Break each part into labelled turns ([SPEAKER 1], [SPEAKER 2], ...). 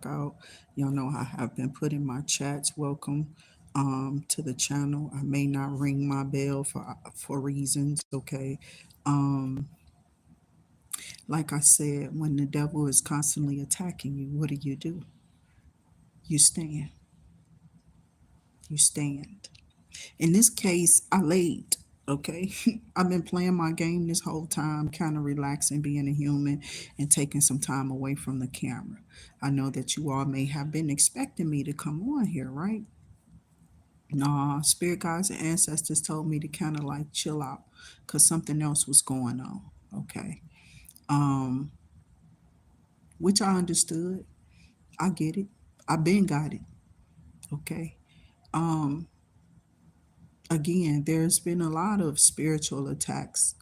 [SPEAKER 1] check out. Y'all know I have been putting my chats. Welcome to the channel. I may not ring my bell for reasons, okay? Um, like I said, when the devil is constantly attacking you, what do? You stand. You stand. In this case, I laid. Okay, I've been playing my game this whole time, kind of relaxing, being a human, and taking some time away from the camera. I know that you all may have been expecting me to come on here, right? Nah, spirit guides and ancestors told me to kind of like chill out because something else was going on. Okay, um, which I understood. I get it. I've been got it. Okay. Um, Again, there's been a lot of spiritual attacks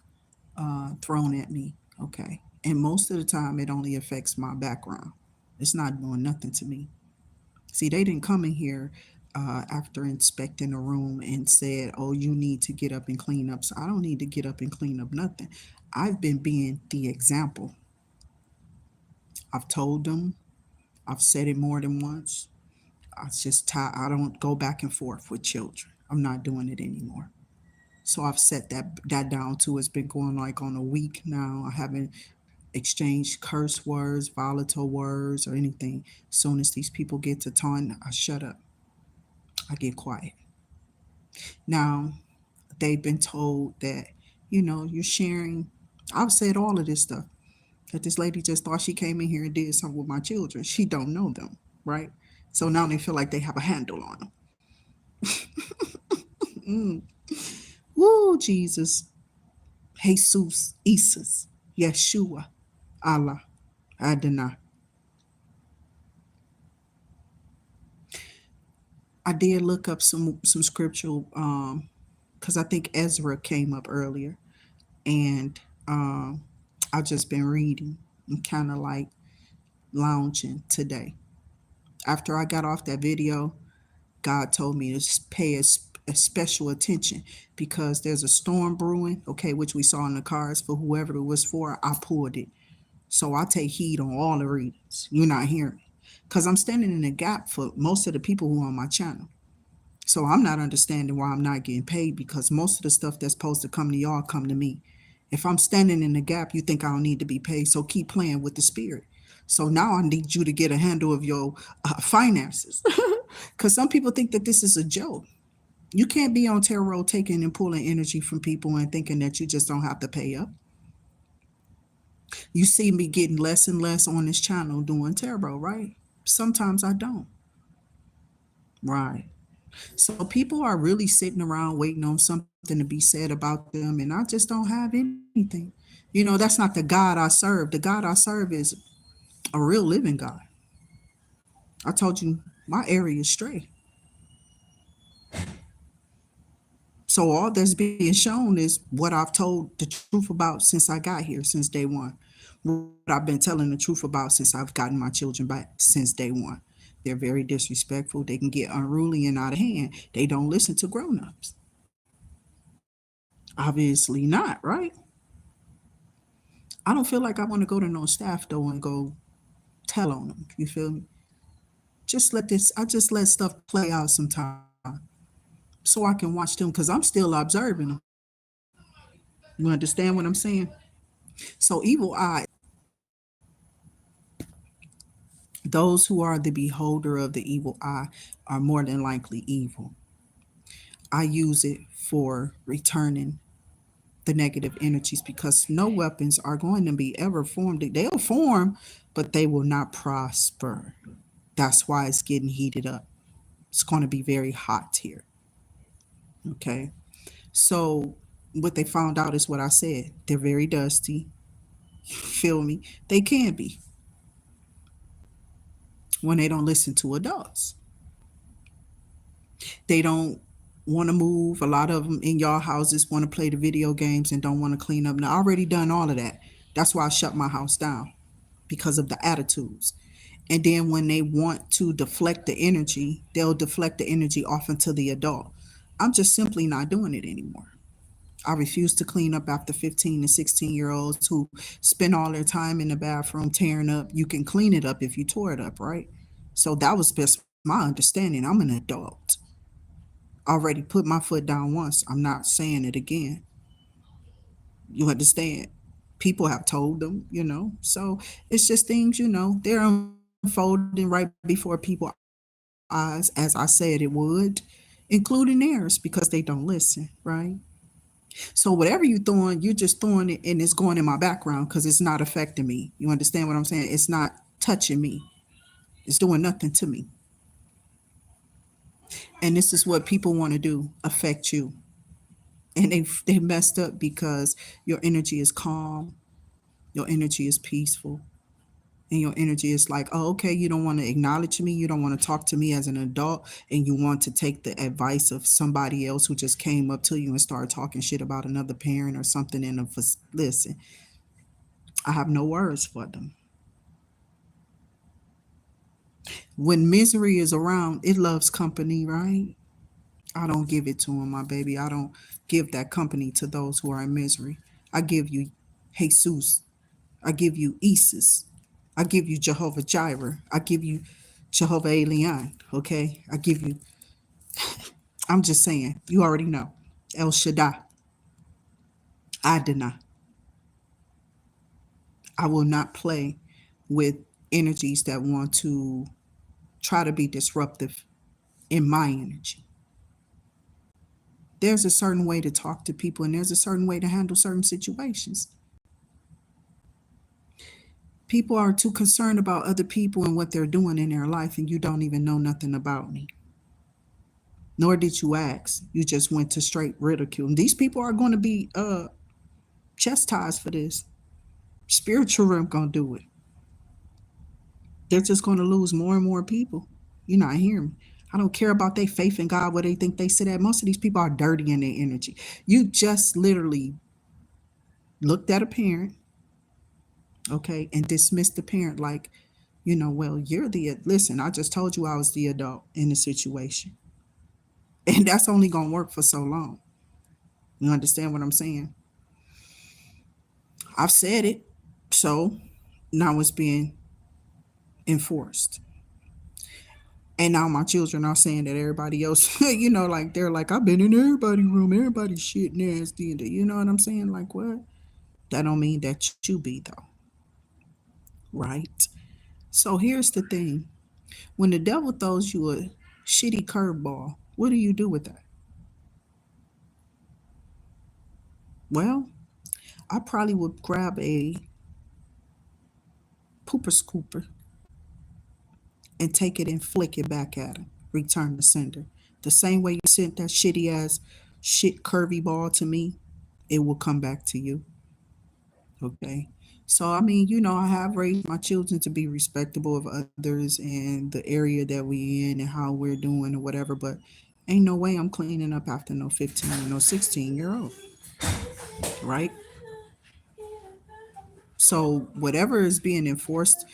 [SPEAKER 1] thrown at me. Okay. And most of the time, it only affects my background. It's not doing nothing to me. See, they didn't come in here after inspecting the room and said, oh, you need to get up and clean up. So I don't need to get up and clean up nothing. I've been being the example. I've told them, I've said it more than once. I don't go back and forth with children. I'm not doing it anymore. So I've set that down too. It's been going like on a week now. I haven't exchanged curse words, volatile words, or anything. As soon as these people get to taunting, I shut up. I get quiet. Now, they've been told that, you're sharing. I've said all of this stuff. That this lady just thought she came in here and did something with my children. She don't know them, right? So now they feel like they have a handle on them. Mm. Woo, Jesus. Jesus, Isis, Yeshua, Allah, Adonai. I did look up some scriptural because I think Ezra came up earlier, and um, I've just been reading and kind of like lounging today. After I got off that video, God told me to pay a special attention because there's a storm brewing, okay, which we saw in the cards for whoever it was for. I pulled it. So I take heed on all the readings. You're not hearing me because I'm standing in the gap for most of the people who are on my channel. So I'm not understanding why I'm not getting paid because most of the stuff that's supposed to come to y'all come to me. If I'm standing in the gap, you think I don't need to be paid. So keep playing with the spirit. So now I need you to get a handle of your finances because some people think that this is a joke. You can't be on tarot taking and pulling energy from people and thinking that you just don't have to pay up. You see me getting less and less on this channel doing tarot, right? Sometimes I don't. Right. So people are really sitting around waiting on something to be said about them, and I just don't have anything. That's not the God I serve. The God I serve is a real living God. I told you my area is straight. So all that's being shown is what I've told the truth about since I got here, since day one. What I've been telling the truth about since I've gotten my children back since day one. They're very disrespectful. They can get unruly and out of hand. They don't listen to grown-ups. Obviously not, right? I don't feel like I want to go to no staff though and go tell on them. You feel me? I just let stuff play out sometime so I can watch them because I'm still observing them. You understand what I'm saying? So evil eye, those who are the beholder of the evil eye are more than likely evil. I use it for returning the negative energies because no weapons are going to be ever formed. They'll form, but they will not prosper. That's why it's getting heated up. It's going to be very hot here. Okay. So what they found out is what I said. They're very dusty. Feel me? They can be when they don't listen to adults. They don't want to move. A lot of them in y'all houses want to play the video games and don't want to clean up. Now, I already done all of that. That's why I shut my house down because of the attitudes. And then when they want to deflect the energy, they'll deflect the energy off into the adult. I'm just simply not doing it anymore. I refuse to clean up after 15 and 16-year-olds who spend all their time in the bathroom tearing up. You can clean it up if you tore it up, right? So that was just my understanding. I'm an adult. Already put my foot down once. I'm not saying it again. You understand? People have told them, So it's just things, they're unfolding right before people's eyes, as I said it would, including theirs, because they don't listen, right? So whatever you throwing, you're just throwing it and it's going in my background because it's not affecting me. You understand what I'm saying? It's not touching me. It's doing nothing to me. And this is what people want to do, affect you. And they messed up because your energy is calm, your energy is peaceful, and your energy is like, oh, okay, you don't want to acknowledge me, you don't want to talk to me as an adult, and you want to take the advice of somebody else who just came up to you and started talking shit about another parent or something. Listen, I have no words for them. When misery is around, it loves company, right? I don't give it to him, my baby. I don't give that company to those who are in misery. I give you Jesus. I give you Isis. I give you Jehovah Jireh. I give you Jehovah Elion. Okay? I give you, I'm just saying, you already know. El Shaddai. Adonai. I will not play with energies that want to try to be disruptive in my energy. There's a certain way to talk to people and there's a certain way to handle certain situations. People are too concerned about other people and what they're doing in their life, and you don't even know nothing about me. Nor did you ask. You just went to straight ridicule. And these people are going to be chastised for this. Spiritual realm going to do it. They're just going to lose more and more people. You're not hearing me. I don't care about their faith in God, where they think they sit at. Most of these people are dirty in their energy. You just literally looked at a parent, okay, and dismissed the parent like, well, you're listen, I just told you I was the adult in the situation. And that's only going to work for so long. You understand what I'm saying? I've said it. So now it's being enforced. And now my children are saying that everybody else, like they're like, I've been in everybody's room, everybody's shit nasty. And you know what I'm saying? Like, what? That don't mean that you be, though. Right? So here's the thing. When the devil throws you a shitty curveball, what do you do with that? Well, I probably would grab a pooper scooper and take it and flick it back at him. Return the sender. The same way you sent that shitty ass shit curvy ball to me, it will come back to you. Okay. So I mean, I have raised my children to be respectable of others and the area that we in and how we're doing or whatever, but ain't no way I'm cleaning up after no 15 or no 16-year-old. Right? So whatever is being enforced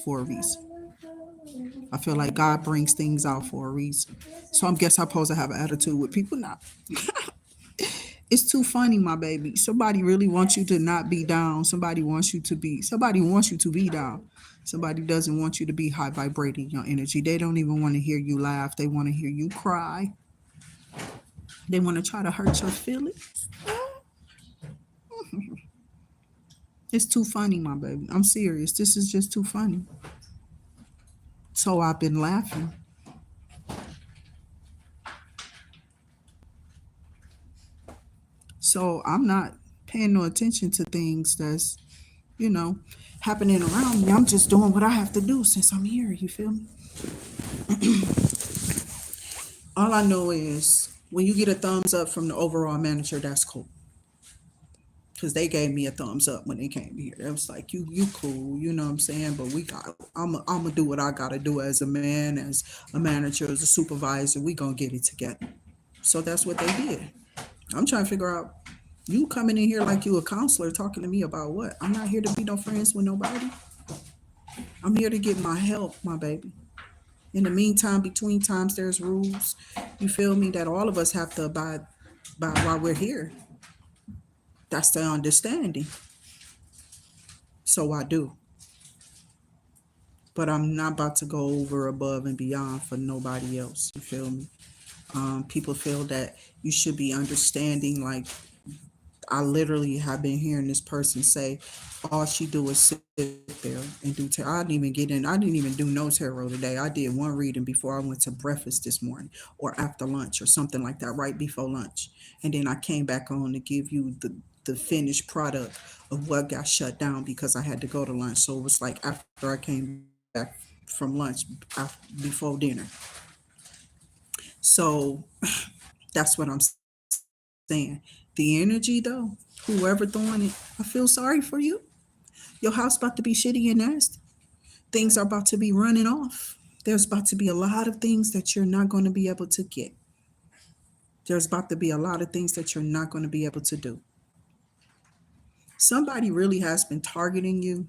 [SPEAKER 1] for a reason. I feel like God brings things out for a reason. So I guess I'm supposed to have an attitude with people now. It's too funny, my baby. Somebody really wants you to not be down. Somebody wants you to be down. Somebody doesn't want you to be high vibrating your energy. They don't even want to hear you laugh. They want to hear you cry. They want to try to hurt your feelings. It's too funny, my baby. I'm serious. This is just too funny. So I've been laughing. So I'm not paying no attention to things that's, you know, happening around me. I'm just doing what I have to do since I'm here. You feel me? All I know is when you get a thumbs up from the overall manager, that's cool. Because they gave me a thumbs up when they came here. It was like, you cool, you know what I'm saying? But I'm gonna do what I gotta do as a man, as a manager, as a supervisor. We gonna get it together. So that's what they did. I'm trying to figure out, you coming in here like you a counselor talking to me about what? I'm not here to be no friends with nobody. I'm here to get my help, my baby. In the meantime, between times, there's rules. You feel me? That all of us have to abide by while we're here. That's the understanding. So I do. but I'm not about to go over above and beyond for nobody else. You feel me? People feel that you should be understanding. Like, I literally have been hearing this person say, all she do is sit there and do tarot. I didn't even get in. I didn't even do no tarot today. I did one reading before I went to breakfast this morning, or after lunch, or something like that, right before lunch. And then I came back on to give you the finished product of what got shut down because I had to go to lunch. So it was like after I came back from lunch, before dinner. So that's what I'm saying. The energy, though, whoever throwing it, I feel sorry for you. Your house about to be shitty and nasty. Things are about to be running off. There's about to be a lot of things that you're not going to be able to get. There's about to be a lot of things that you're not going to be able to do. Somebody really has been targeting you.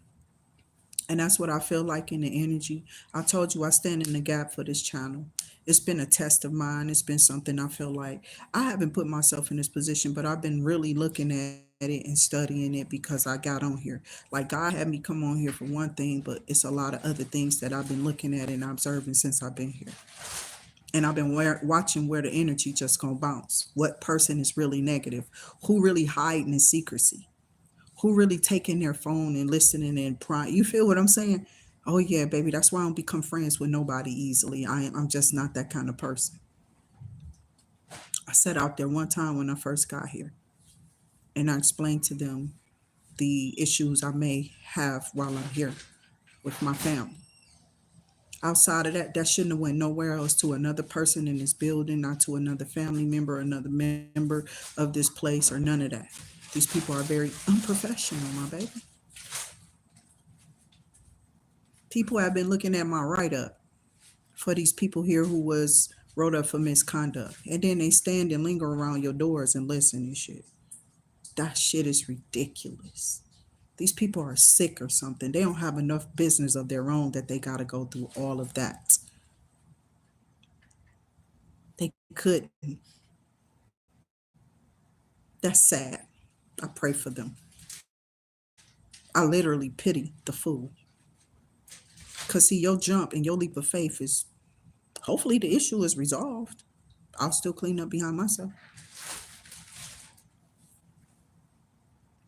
[SPEAKER 1] And that's what I feel like in the energy. I told you I stand in the gap for this channel. It's been a test of mine. It's been something I feel like I haven't put myself in this position, but I've been really looking at it and studying it because I got on here. Like, God had me come on here for one thing, but it's a lot of other things that I've been looking at and observing since I've been here. And I've been watching where the energy just gonna bounce. What person is really negative? Who really hiding in secrecy? Who really taking their phone and listening and prying? You feel what I'm saying? Oh yeah, baby. That's why I don't become friends with nobody easily. I'm just not that kind of person. I sat out there one time when I first got here, and I explained to them the issues I may have while I'm here with my family. Outside of that, that shouldn't have went nowhere else to another person in this building, not to another family member, another member of this place, or none of that. These people are very unprofessional, my baby. People have been looking at my write up for these people here who was wrote up for misconduct. And then they stand and linger around your doors and listen and shit. That shit is ridiculous. These people are sick or something. They don't have enough business of their own that they got to go through all of that. They couldn't. That's sad. I pray for them. I literally pity the fool. Because, see, your jump and your leap of faith is hopefully the issue is resolved. I'll still clean up behind myself.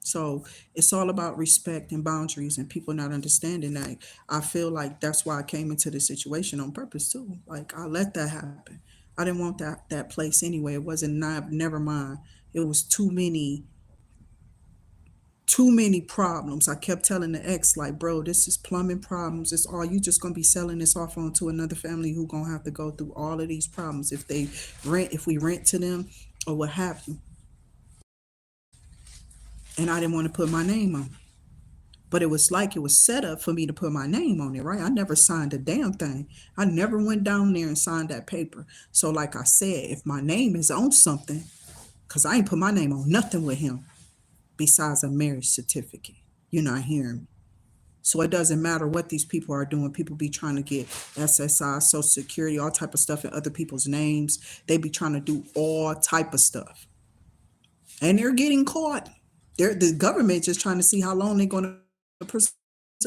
[SPEAKER 1] So it's all about respect and boundaries and people not understanding that. I feel like that's why I came into this situation on purpose too. Like, I let that happen. I didn't want that place anyway. It wasn't not never mind. It was too many problems. I kept telling the ex, like, bro, this is plumbing problems. It's all you just gonna be selling this off onto another family who gonna have to go through all of these problems if we rent to them or what have you. And I didn't want to put my name on it. But it was like it was set up for me to put my name on it, right? I never signed a damn thing. I never went down there and signed that paper. So, like I said, if my name is on something, because I ain't put my name on nothing with him besides a marriage certificate. You're not hearing me. So it doesn't matter what these people are doing. People be trying to get SSI, Social Security, all type of stuff in other people's names. They be trying to do all type of stuff. And they're getting caught. The government just trying to see how long they're going to pursue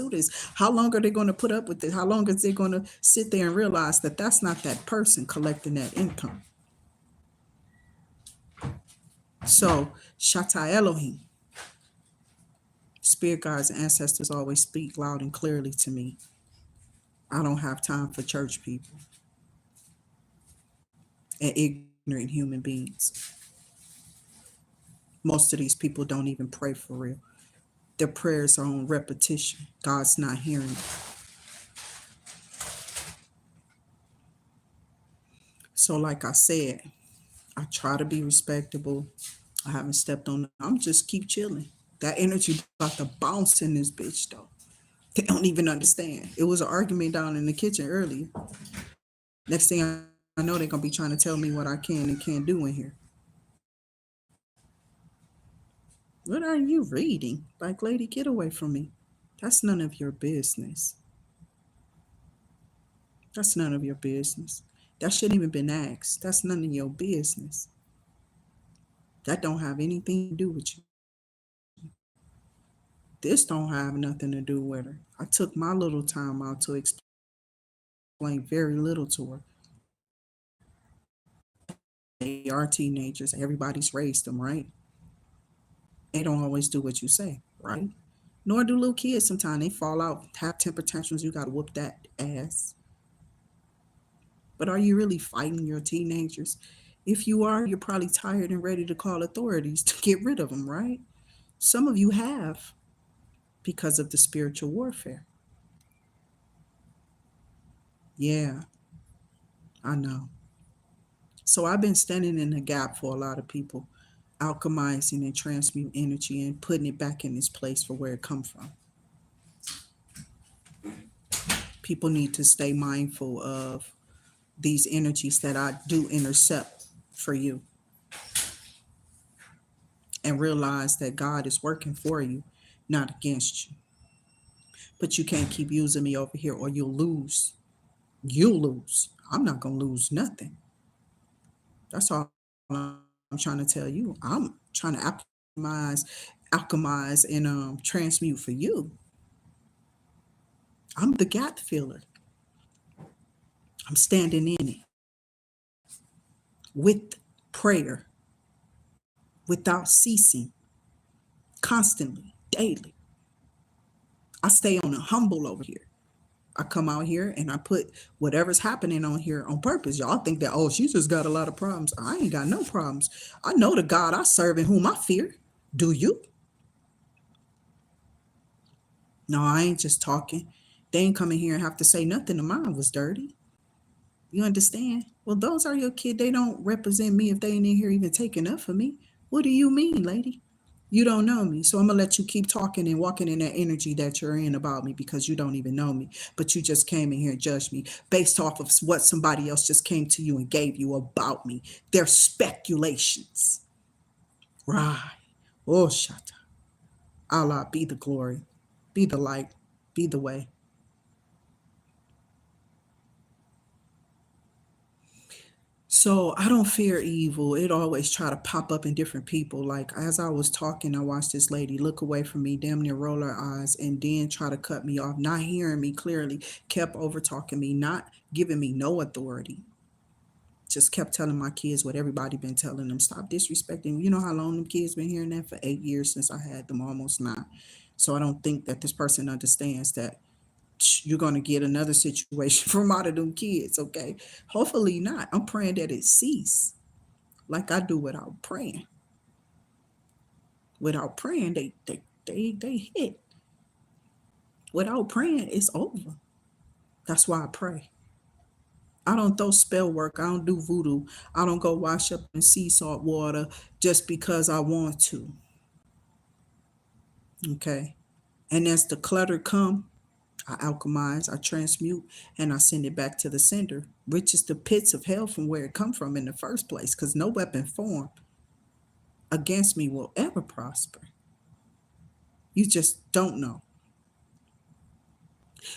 [SPEAKER 1] this. How long are they going to put up with this? How long is they going to sit there and realize that that's not that person collecting that income? So, Shatta Elohim, spirit guides and ancestors always speak loud and clearly to me. I don't have time for church people and ignorant human beings. Most of these people don't even pray for real. Their prayers are on repetition. God's not hearing it. So, like I said, I try to be respectable. I haven't stepped on. I'm just keep chilling. That energy about to bounce in this bitch though. They don't even understand. It was an argument down in the kitchen earlier. Next thing I know, they're gonna be trying to tell me what I can and can't do in here. What are you reading? Like, lady, get away from me. That's none of your business. That's none of your business. That shouldn't even been asked. That's none of your business. That don't have anything to do with you. This don't have nothing to do with her. I took my little time out to explain explain very little to her. They are teenagers. Everybody's raised them, right? They don't always do what you say, right? Nor do little kids sometimes. They fall out, have temper tantrums. You got to whoop that ass. But are you really fighting your teenagers? If you are, you're probably tired and ready to call authorities to get rid of them, right? Some of you have because of the spiritual warfare. Yeah, I know. So I've been standing in the gap for a lot of people, alchemizing and transmuting energy and putting it back in its place for where it come from. People need to stay mindful of these energies that I do intercept for you and realize that God is working for you, not against you. But you can't keep using me over here or you'll lose. You'll lose. I'm not going to lose nothing. That's all I'm trying to tell you. I'm trying to alchemize and transmute for you. I'm the gap filler. I'm standing in it with prayer, without ceasing, constantly, daily. I stay on a humble over here. I come out here and I put whatever's happening on here on purpose. Y'all think that, oh, she just got a lot of problems. I ain't got no problems. I know the God I serve and whom I fear. Do you? No, I ain't just talking. They ain't coming here and have to say nothing of mine was dirty. You understand? Well, those are your kids. They don't represent me if they ain't in here even taking up for me. What do you mean, lady? You don't know me. So I'm going to let you keep talking and walking in that energy that you're in about me because you don't even know me. But you just came in here and judged me based off of what somebody else just came to you and gave you about me. They're speculations. Right. Oh, Shatta. Allah, be the glory, be the light, be the way. So I don't fear evil. It always try to pop up in different people. Like as I was talking, I watched this lady look away from me, damn near roll her eyes, and then try to cut me off, not hearing me clearly, kept over talking me, not giving me no authority. Just kept telling my kids what everybody been telling them. Stop disrespecting. You know how long them kids been hearing that? For 8 years since I had them, almost 9. So I don't think that this person understands that you're going to get another situation from out of them kids, okay? Hopefully not. I'm praying that it cease like I do without praying. Without praying, they hit. Without praying, it's over. That's why I pray. I don't throw spell work. I don't do voodoo. I don't go wash up in sea salt water just because I want to. Okay. And as the clutter come, I alchemize, I transmute, and I send it back to the sender, which is the pits of hell from where it come from in the first place, because no weapon formed against me will ever prosper. You just don't know.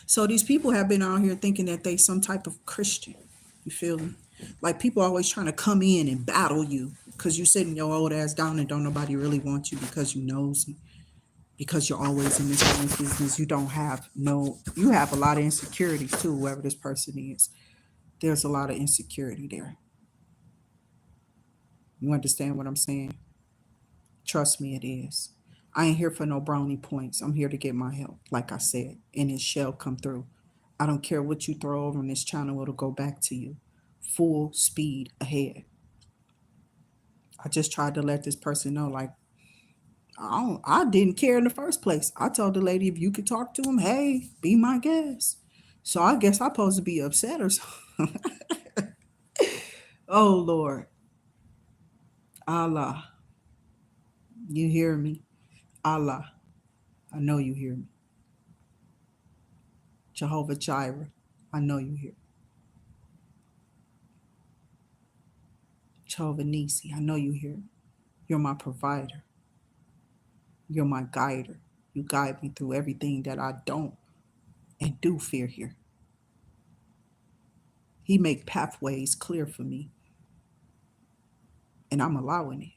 [SPEAKER 1] So these people have been out here thinking that they some type of Christian. You feel me? Like people always trying to come in and battle you because you sitting your old ass down and don't nobody really want you because you nosy. Because you're always in this business. You don't have no, you have a lot of insecurities too, whoever this person is. There's a lot of insecurity there. You understand what I'm saying? Trust me, it is. I ain't here for no brownie points. I'm here to get my help, like I said, and it shall come through. I don't care what you throw over on this channel, it'll go back to you. Full speed ahead. I just tried to let this person know, like, I didn't care in the first place. I told the lady if you could talk to him, hey, be my guest. So I guess I'm supposed to be upset or something. Oh Lord. Allah. You hear me? Allah. I know you hear me. Jehovah Jireh. I know you hear me. Jehovah Nisi. I know you hear me. You're my provider. You're my guider. You guide me through everything that I don't and do fear here. He make pathways clear for me. And I'm allowing it.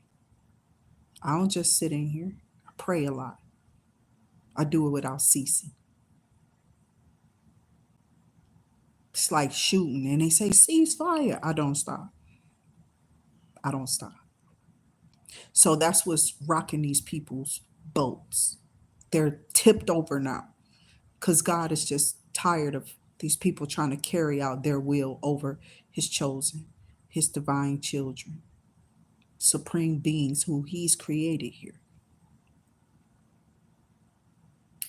[SPEAKER 1] I don't just sit in here. I pray a lot. I do it without ceasing. It's like shooting, and they say ceasefire. I don't stop. I don't stop. So that's what's rocking these people's boats. They're tipped over now because God is just tired of these people trying to carry out their will over his chosen, his divine children, supreme beings who he's created here.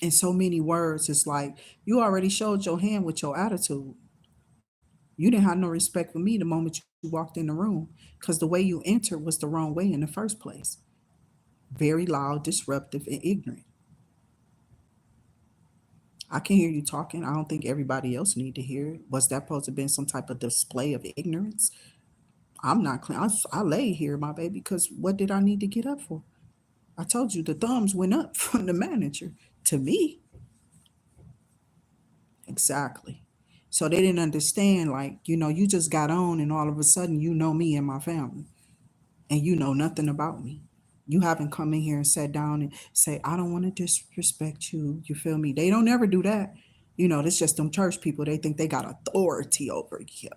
[SPEAKER 1] In so many words, it's like you already showed your hand with your attitude. You didn't have no respect for me the moment you walked in the room because the way you entered was the wrong way in the first place. Very loud, disruptive, and ignorant. I can hear you talking. I don't think everybody else need to hear it. Was that supposed to have been some type of display of ignorance? I'm not clean. I lay here, my baby, because what did I need to get up for? I told you the thumbs went up from the manager to me. Exactly. So they didn't understand, like, you just got on and all of a sudden you know me and my family and you know nothing about me. You haven't come in here and sat down and say, I don't want to disrespect you. You feel me? They don't ever do that. That's just them church people. They think they got authority over you.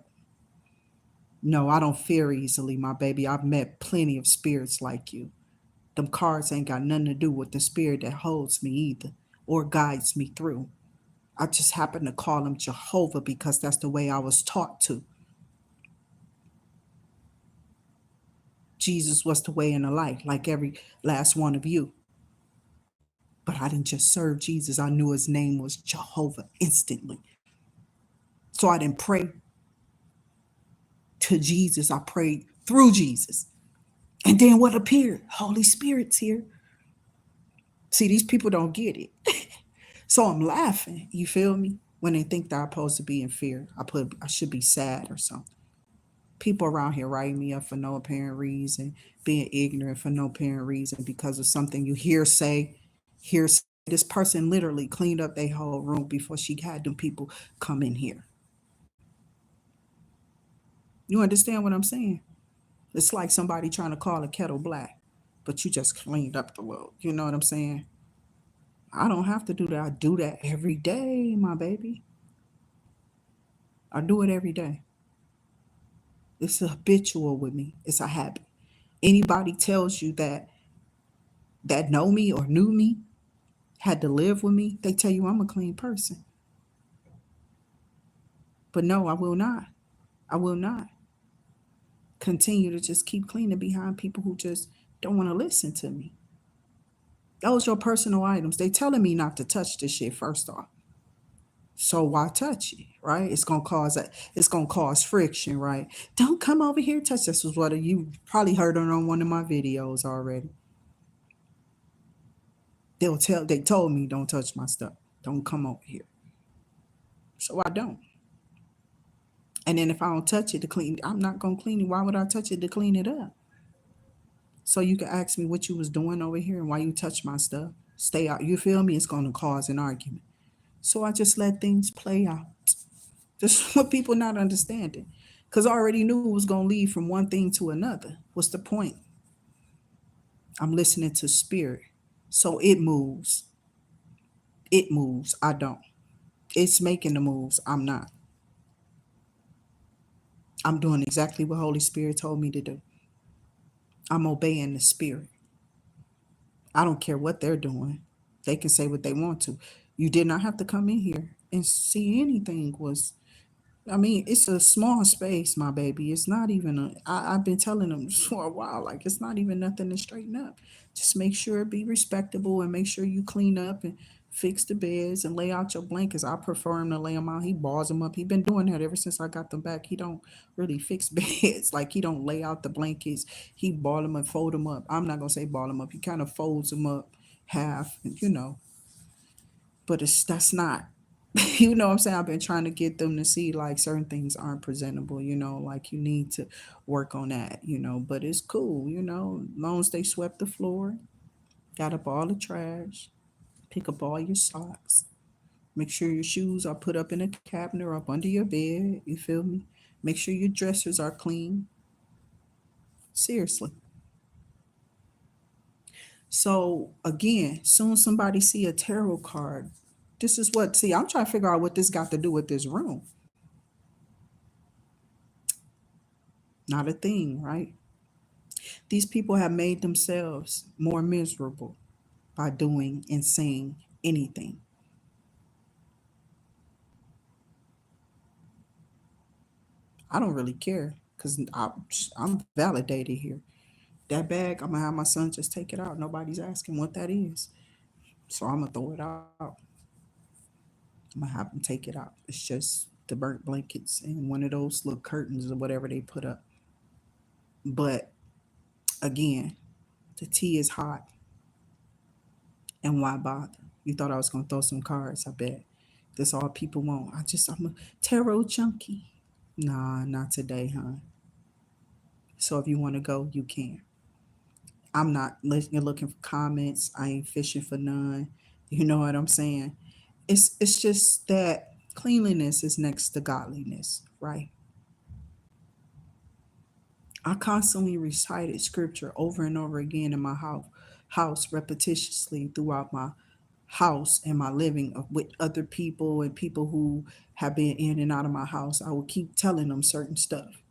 [SPEAKER 1] No, I don't fear easily, my baby. I've met plenty of spirits like you. Them cards ain't got nothing to do with the spirit that holds me either or guides me through. I just happen to call him Jehovah because that's the way I was taught to. Jesus was the way and the light, like every last one of you. But I didn't just serve Jesus. I knew his name was Jehovah instantly. So I didn't pray to Jesus. I prayed through Jesus. And then what appeared? Holy Spirit's here. See, these people don't get it. So I'm laughing. You feel me? When they think that I'm supposed to be in fear. I should be sad or something. People around here writing me up for no apparent reason, being ignorant for no apparent reason because of something you hear say. This person literally cleaned up their whole room before she had them people come in here. You understand what I'm saying? It's like somebody trying to call a kettle black, but you just cleaned up the little. You know what I'm saying? I don't have to do that. I do that every day, my baby. I do it every day. It's a habitual with me. It's a habit. Anybody tells you that know me or knew me, had to live with me, they tell you I'm a clean person. But no, I will not. I will not continue to just keep cleaning behind people who just don't want to listen to me. Those are your personal items. They telling me not to touch this shit first off. So why touch it, right? It's gonna cause friction, right? Don't come over here, touch this. Was what you probably heard on one of my videos already. They told me don't touch my stuff. Don't come over here. So I don't. And then if I don't touch it to clean, I'm not gonna clean it. Why would I touch it to clean it up? So you can ask me what you was doing over here and why you touch my stuff. Stay out. You feel me? It's gonna cause an argument. So I just let things play out. Just what people not understanding. Because I already knew it was gonna lead from one thing to another. What's the point? I'm listening to spirit. So it moves. It moves. I don't. It's making the moves. I'm not. I'm doing exactly what Holy Spirit told me to do. I'm obeying the spirit. I don't care what they're doing. They can say what they want to. You did not have to come in here and see anything was. I mean, it's a small space, my baby. It's not even I've been telling them for a while, like it's not even nothing to straighten up. Just make sure it be respectable and make sure you clean up and fix the beds and lay out your blankets. I prefer him to lay them out. He balls them up. He been doing that ever since I got them back. He don't really fix beds. Like he don't lay out the blankets. He ball them and fold them up. I'm not gonna say ball them up. He kind of folds them up half. But that's not what I'm saying. I've been trying to get them to see like certain things aren't presentable, like you need to work on that. But it's cool. As long as they swept the floor, got up all the trash, pick up all your socks, make sure your shoes are put up in a cabinet or up under your bed. You feel me? Make sure your dressers are clean. Seriously. So again, soon as somebody see a tarot card, this is what, see, I'm trying to figure out what this got to do with this room. not a thing, right? These people have made themselves more miserable by doing and saying anything. I don't really care because I'm validated here. That bag, I'm gonna have my son just take it out. Nobody's asking what that is, so I'm gonna throw it out. I'm gonna have them take it out. It's just the burnt blankets and one of those little curtains or whatever they put up. But again, the tea is hot, and why bother? You thought I was gonna throw some cards? I bet that's all people want. I'm a tarot junkie. Nah, not today, huh? So if you want to go, you can. I'm not looking for comments. I ain't fishing for none. You know what I'm saying? It's just that cleanliness is next to godliness, right? I constantly recited scripture over and over again in my house repetitiously throughout my house and my living with other people and people who have been in and out of my house. I would keep telling them certain stuff.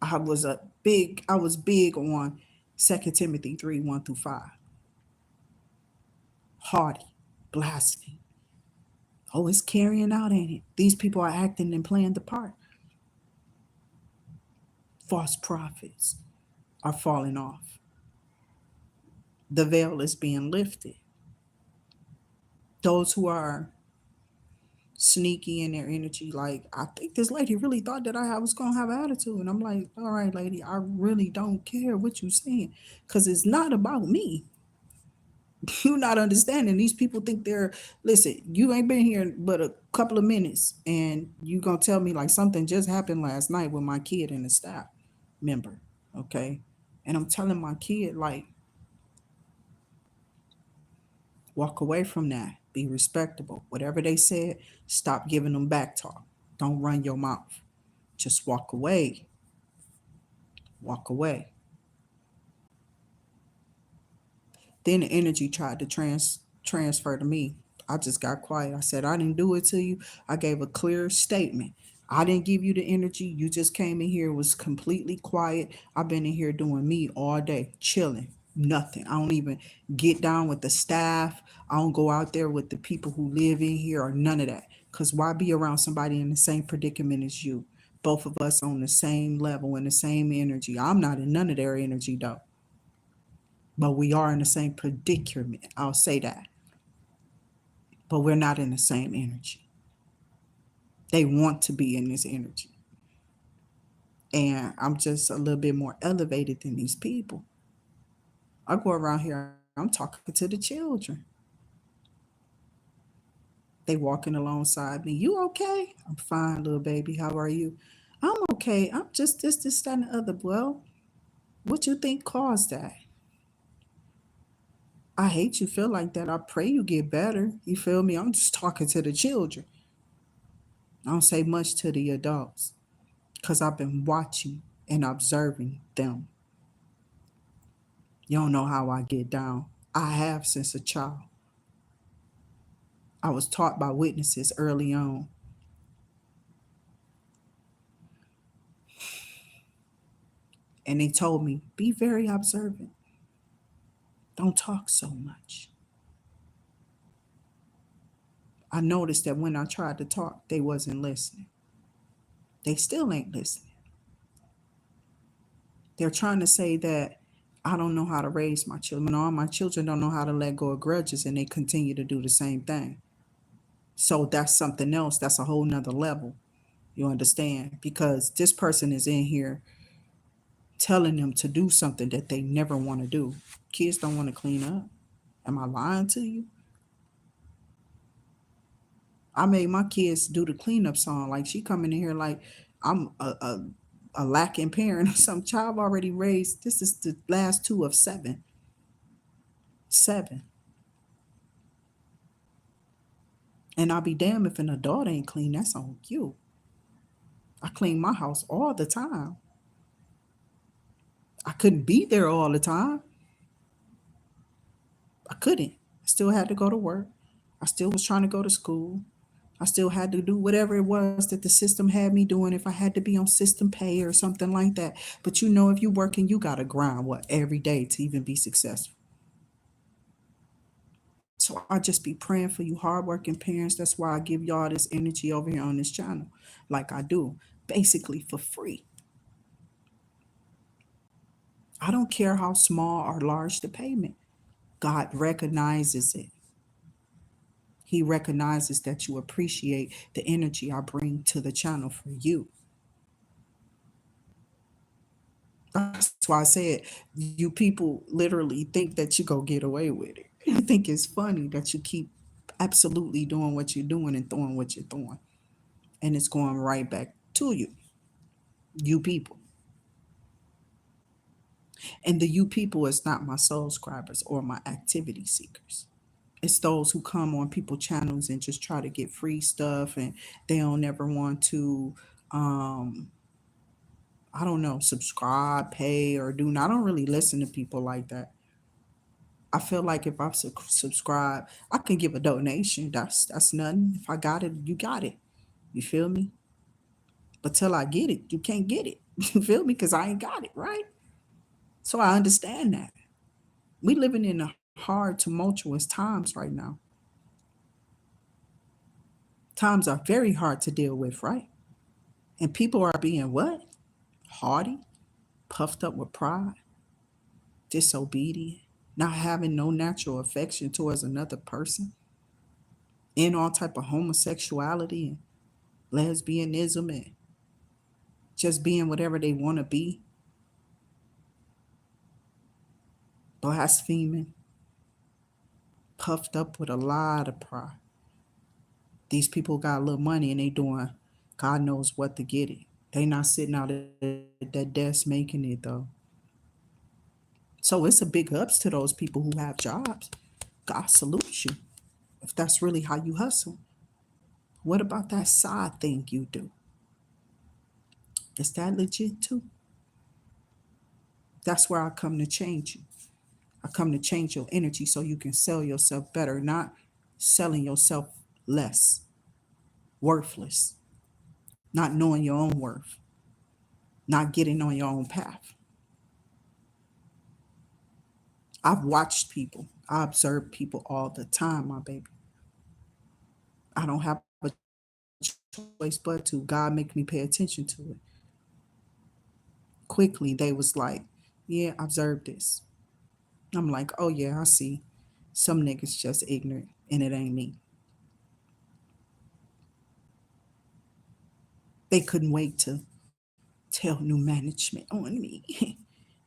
[SPEAKER 1] I was big on 2 Timothy 3:1-5. Haughty, blasphemy. Oh, it's carrying out, ain't it? These people are acting and playing the part. False prophets are falling off. The veil is being lifted. Those who are sneaky in their energy, like, I think this lady really thought that I was gonna have an attitude. And I'm like, all right, lady, I really don't care what you're saying. Cause it's not about me. You're not understanding. These people think they're listen, you ain't been here but a couple of minutes and you gonna tell me like something just happened last night with my kid and the staff member. Okay. And I'm telling my kid, like, walk away from that. Be respectable. Whatever they said, stop giving them back talk. Don't run your mouth. Just walk away. Walk away. Then the energy tried to transfer to me. I just got quiet. I said, I didn't do it to you. I gave a clear statement. I didn't give you the energy. You just came in here, was completely quiet. I've been in here doing me all day, chilling. Nothing. I don't even get down with the staff. I don't go out there with the people who live in here or none of that. Because why be around somebody in the same predicament as you? Both of us on the same level and the same energy. I'm not in none of their energy though, but we are in the same predicament. I'll say that. But we're not in the same energy. They want to be in this energy. And I'm just a little bit more elevated than these people. I go around here, I'm talking to the children. They walking alongside me. You okay? I'm fine, little baby. How are you? I'm okay. I'm just this, that, and the other. Well, what you think caused that? I hate you feel like that. I pray you get better. You feel me? I'm just talking to the children. I don't say much to the adults because I've been watching and observing them. You don't know how I get down. I have since a child. I was taught by witnesses early on. And they told me, be very observant. Don't talk so much. I noticed that when I tried to talk, they wasn't listening. They still ain't listening. They're trying to say that I don't know how to raise my children. All my children don't know how to let go of grudges and they continue to do the same thing. So that's something else. That's a whole nother level. You understand? Because this person is in here telling them to do something that they never want to do. Kids don't want to clean up. Am I lying to you? I made my kids do the cleanup song. Like she coming in here like I'm a lacking parent or some child already raised. This is the last two of seven. Seven. And I'll be damned if an adult ain't clean. That's on you. I clean my house all the time. I couldn't be there all the time. I couldn't. I still had to go to work. I still was trying to go to school. I still had to do whatever it was that the system had me doing if I had to be on system pay or something like that. But you know, if you're working, you got to grind every day to even be successful. So I just be praying for you hardworking parents. That's why I give y'all this energy over here on this channel, like I do, basically for free. I don't care how small or large the payment. God recognizes it. He recognizes that you appreciate the energy I bring to the channel for you. That's why I said you people literally think that you go get away with it. You think it's funny that you keep absolutely doing what you're doing and throwing what you're throwing. And it's going right back to you, you people. And the you people is not my soul scribers or my activity seekers. It's those who come on people channels and just try to get free stuff, and they don't ever want to um I don't know, subscribe, pay, or do not. I don't really listen to people like that. I feel like if I subscribe, I can give a donation. That's nothing. If I got it, you got it. You feel me? But till I get it, you can't get it. You feel me? Because I ain't got it, right? So I understand that. We living in a hard, tumultuous times right now. Times are very hard to deal with, right? And people are being what? Haughty, puffed up with pride, disobedient, not having no natural affection towards another person, in all type of homosexuality and lesbianism and just being whatever they want to be, blaspheming, puffed up with a lot of pride. These people got a little money and they doing God knows what to get it. They not sitting out at that desk making it though. So it's a big ups to those people who have jobs. God salutes you if that's really how you hustle. What about that side thing you do? Is that legit too? That's where I come to change you. I come to change your energy so you can sell yourself better, not selling yourself less, worthless, not knowing your own worth, not getting on your own path. I've watched people, I observe people all the time, my baby. I don't have a choice but to. God make me pay attention to it. Quickly, they was like, yeah, observe this. I'm like, oh yeah, I see. Some niggas just ignorant and it ain't me. They couldn't wait to tell new management on me.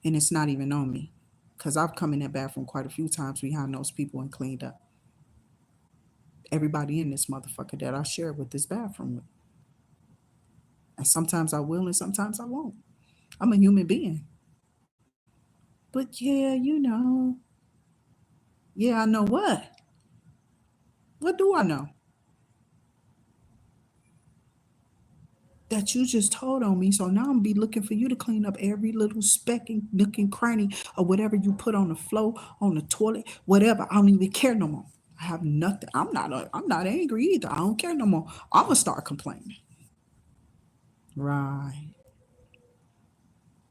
[SPEAKER 1] And it's not even on me. Because I've come in that bathroom quite a few times behind those people and cleaned up. Everybody in this motherfucker that I share with this bathroom with. And sometimes I will and sometimes I won't. I'm a human being. But yeah, yeah, I know what? What do I know? That you just told on me. So now I'm be looking for you to clean up every little speck and nook and cranny or whatever you put on the floor, on the toilet, whatever. I don't even care no more. I have nothing. I'm not angry either. I don't care no more. I'm gonna start complaining. Right.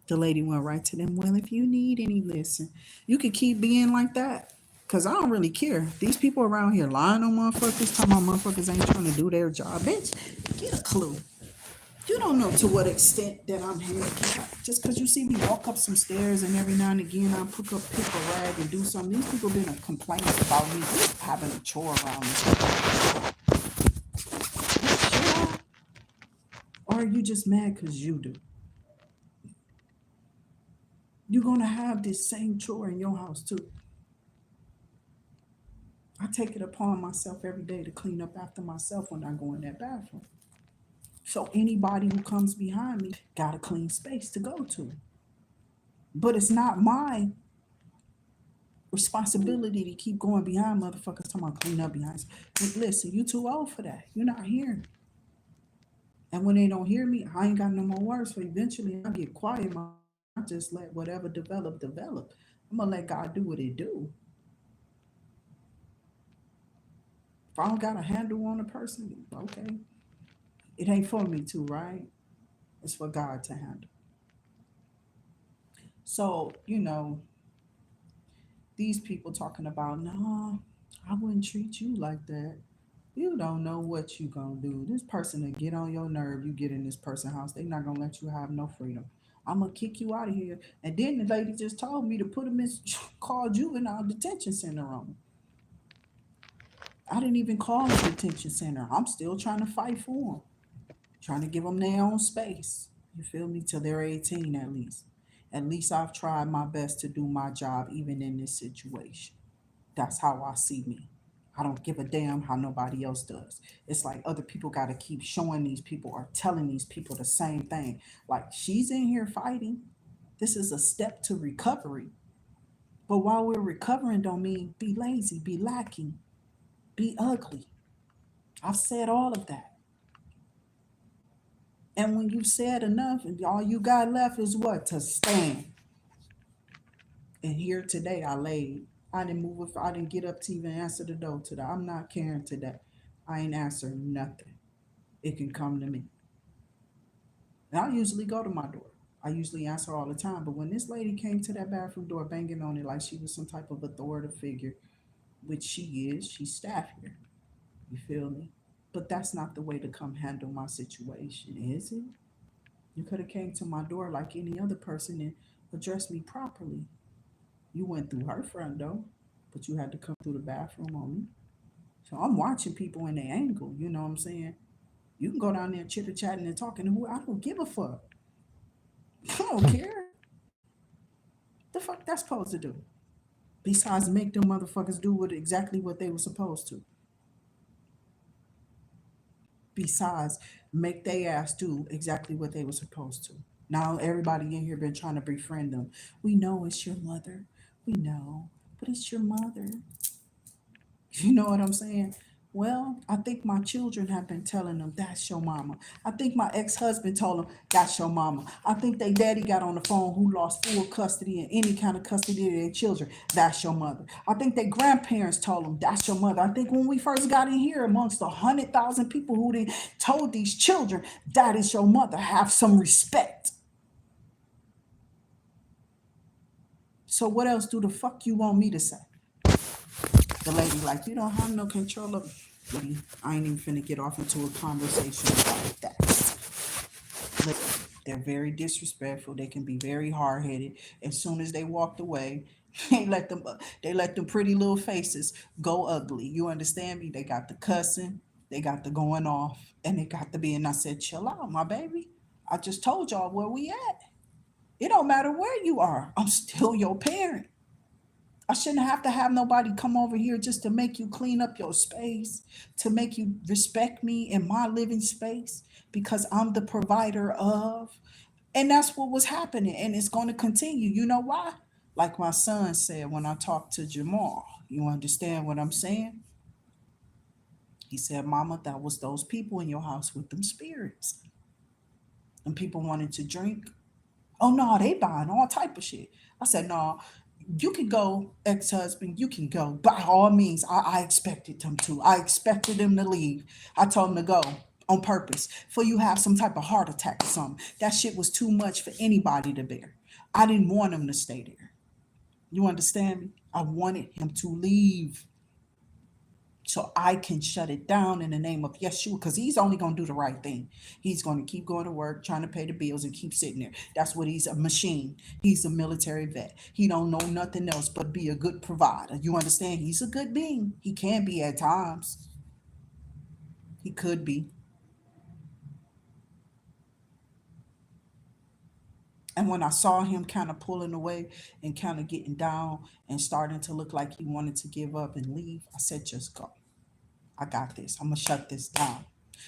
[SPEAKER 1] The lady went right to them. Well, if you need any, listen. You can keep being like that. Cause I don't really care. These people around here lying on motherfuckers, talking about motherfuckers ain't trying to do their job. Bitch, get a clue. You don't know to what extent that I'm handicapped. Just because you see me walk up some stairs and every now and again I pick a rag and do something. These people been complaining about me having a chore around me. Sure. Or are you just mad because you do? You're going to have this same chore in your house too. I take it upon myself every day to clean up after myself when I go in that bathroom. So anybody who comes behind me got a clean space to go to. But it's not my responsibility to keep going behind motherfuckers talking about clean up behind. Listen, you too old for that. You're not hearing. And when they don't hear me, I ain't got no more words. So eventually I get quiet. I just let whatever develop. I'm gonna let God do what it do. If I don't got a handle on a person, okay, it ain't for me to, right? It's for God to handle. So, these people talking about, no, I wouldn't treat you like that. You don't know what you gonna do. This person will get on your nerve. You get in this person's house, they not gonna let you have no freedom. I'm gonna kick you out of here. And then the lady just told me to put him in call juvenile detention center on. I didn't even call the detention center. I'm still trying to fight for them, trying to give them their own space. You feel me? Till they're 18 at least. At least I've tried my best to do my job even in this situation. That's how I see me. I don't give a damn how nobody else does. It's like other people got to keep showing these people or telling these people the same thing. Like, she's in here fighting. This is a step to recovery. But while we're recovering, don't mean be lazy, be lacking, be ugly. I've said all of that. And when you've said enough, and all you got left is what? To stand. And here today, I laid. I didn't move. If I didn't get up to even answer the door today, I'm not caring today. I ain't answering nothing. It can come to me. And I usually go to my door. I usually answer all the time. But when this lady came to that bathroom door banging on it like she was some type of authoritative figure, which she is, she's staff here. You feel me? But that's not the way to come handle my situation, is it? You could have came to my door like any other person and addressed me properly. You went through her front door, but you had to come through the bathroom on me. So I'm watching people in their angle, you know what I'm saying? You can go down there chitter chatting and talking to who I don't give a fuck. I don't care. The fuck that's supposed to do? Besides make them motherfuckers do exactly what they were supposed to. Besides make they ass do exactly what they were supposed to. Now everybody in here been trying to befriend them. We know it's your mother. We know, but it's your mother. You know what I'm saying? Well, I think my children have been telling them that's your mama. I think my ex-husband told them that's your mama. I think they daddy got on the phone who lost full custody and any kind of custody of their children. That's your mother. I think their grandparents told them that's your mother. I think when we first got in here amongst 100,000 people who they told these children that is your mother. Have some respect. So what else do the fuck you want me to say? The lady like, you don't have no control of me. I ain't even finna get off into a conversation about that. But they're very disrespectful. They can be very hard headed. As soon as they walked away, they let them pretty little faces go ugly. You understand me? They got the cussing, they got the going off, and they got the being. I said, chill out, my baby. I just told y'all where we at. It don't matter where you are. I'm still your parent. I shouldn't have to have nobody come over here just to make you clean up your space, to make you respect me in my living space because I'm the provider of. And that's what was happening. And it's going to continue. You know why? Like my son said when I talked to Jamal, you understand what I'm saying? He said, Mama, that was those people in your house with them spirits. And people wanted to drink. Oh no, they buying all type of shit. I said, no, you can go, ex-husband, you can go. By all means, I expected them to. I expected them to leave. I told them to go on purpose for you have some type of heart attack or something. That shit was too much for anybody to bear. I didn't want him to stay there. You understand me? I wanted him to leave so I can shut it down in the name of Yeshua, because he's only going to do the right thing. He's going to keep going to work, trying to pay the bills and keep sitting there. That's what he's a machine. He's a military vet. He don't know nothing else but be a good provider. You understand? He's a good being. He can be at times. He could be. And when I saw him kind of pulling away and kind of getting down and starting to look like he wanted to give up and leave, I said, just go. I got this. I'm going to shut this down.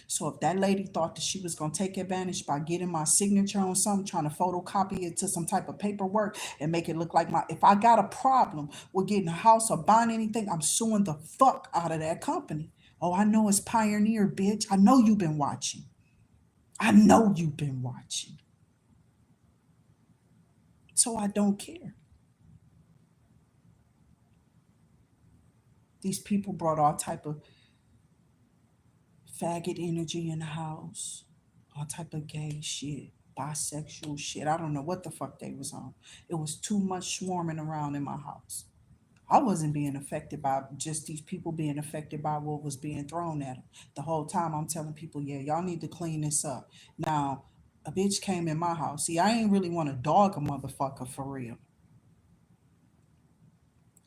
[SPEAKER 1] So if that lady thought that she was going to take advantage by getting my signature on something, trying to photocopy it to some type of paperwork and make it look like if I got a problem with getting a house or buying anything, I'm suing the fuck out of that company. Oh, I know it's Pioneer, bitch. I know you've been watching. I know you've been watching. So I don't care. These people brought all type of faggot energy in the house, all type of gay shit, bisexual shit. I don't know what the fuck they was on. It was too much swarming around in my house. I wasn't being affected by just these people being affected by what was being thrown at them. The whole time I'm telling people, yeah, y'all need to clean this up. Now, a bitch came in my house. See, I ain't really want to dog a motherfucker for real.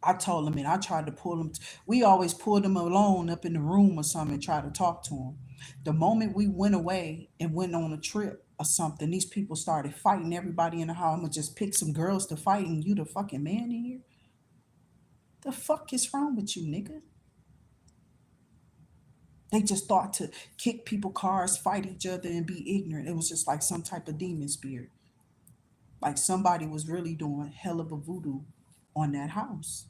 [SPEAKER 1] I told him and I tried to pull him. We always pulled him alone up in the room or something and try to talk to him. The moment we went away and went on a trip or something, these people started fighting everybody in the house. I'm gonna just pick some girls to fight and you the fucking man in here. The fuck is wrong with you, nigga? They just thought to kick people cars, fight each other, and be ignorant. It was just like some type of demon spirit. Like somebody was really doing hell of a voodoo on that house.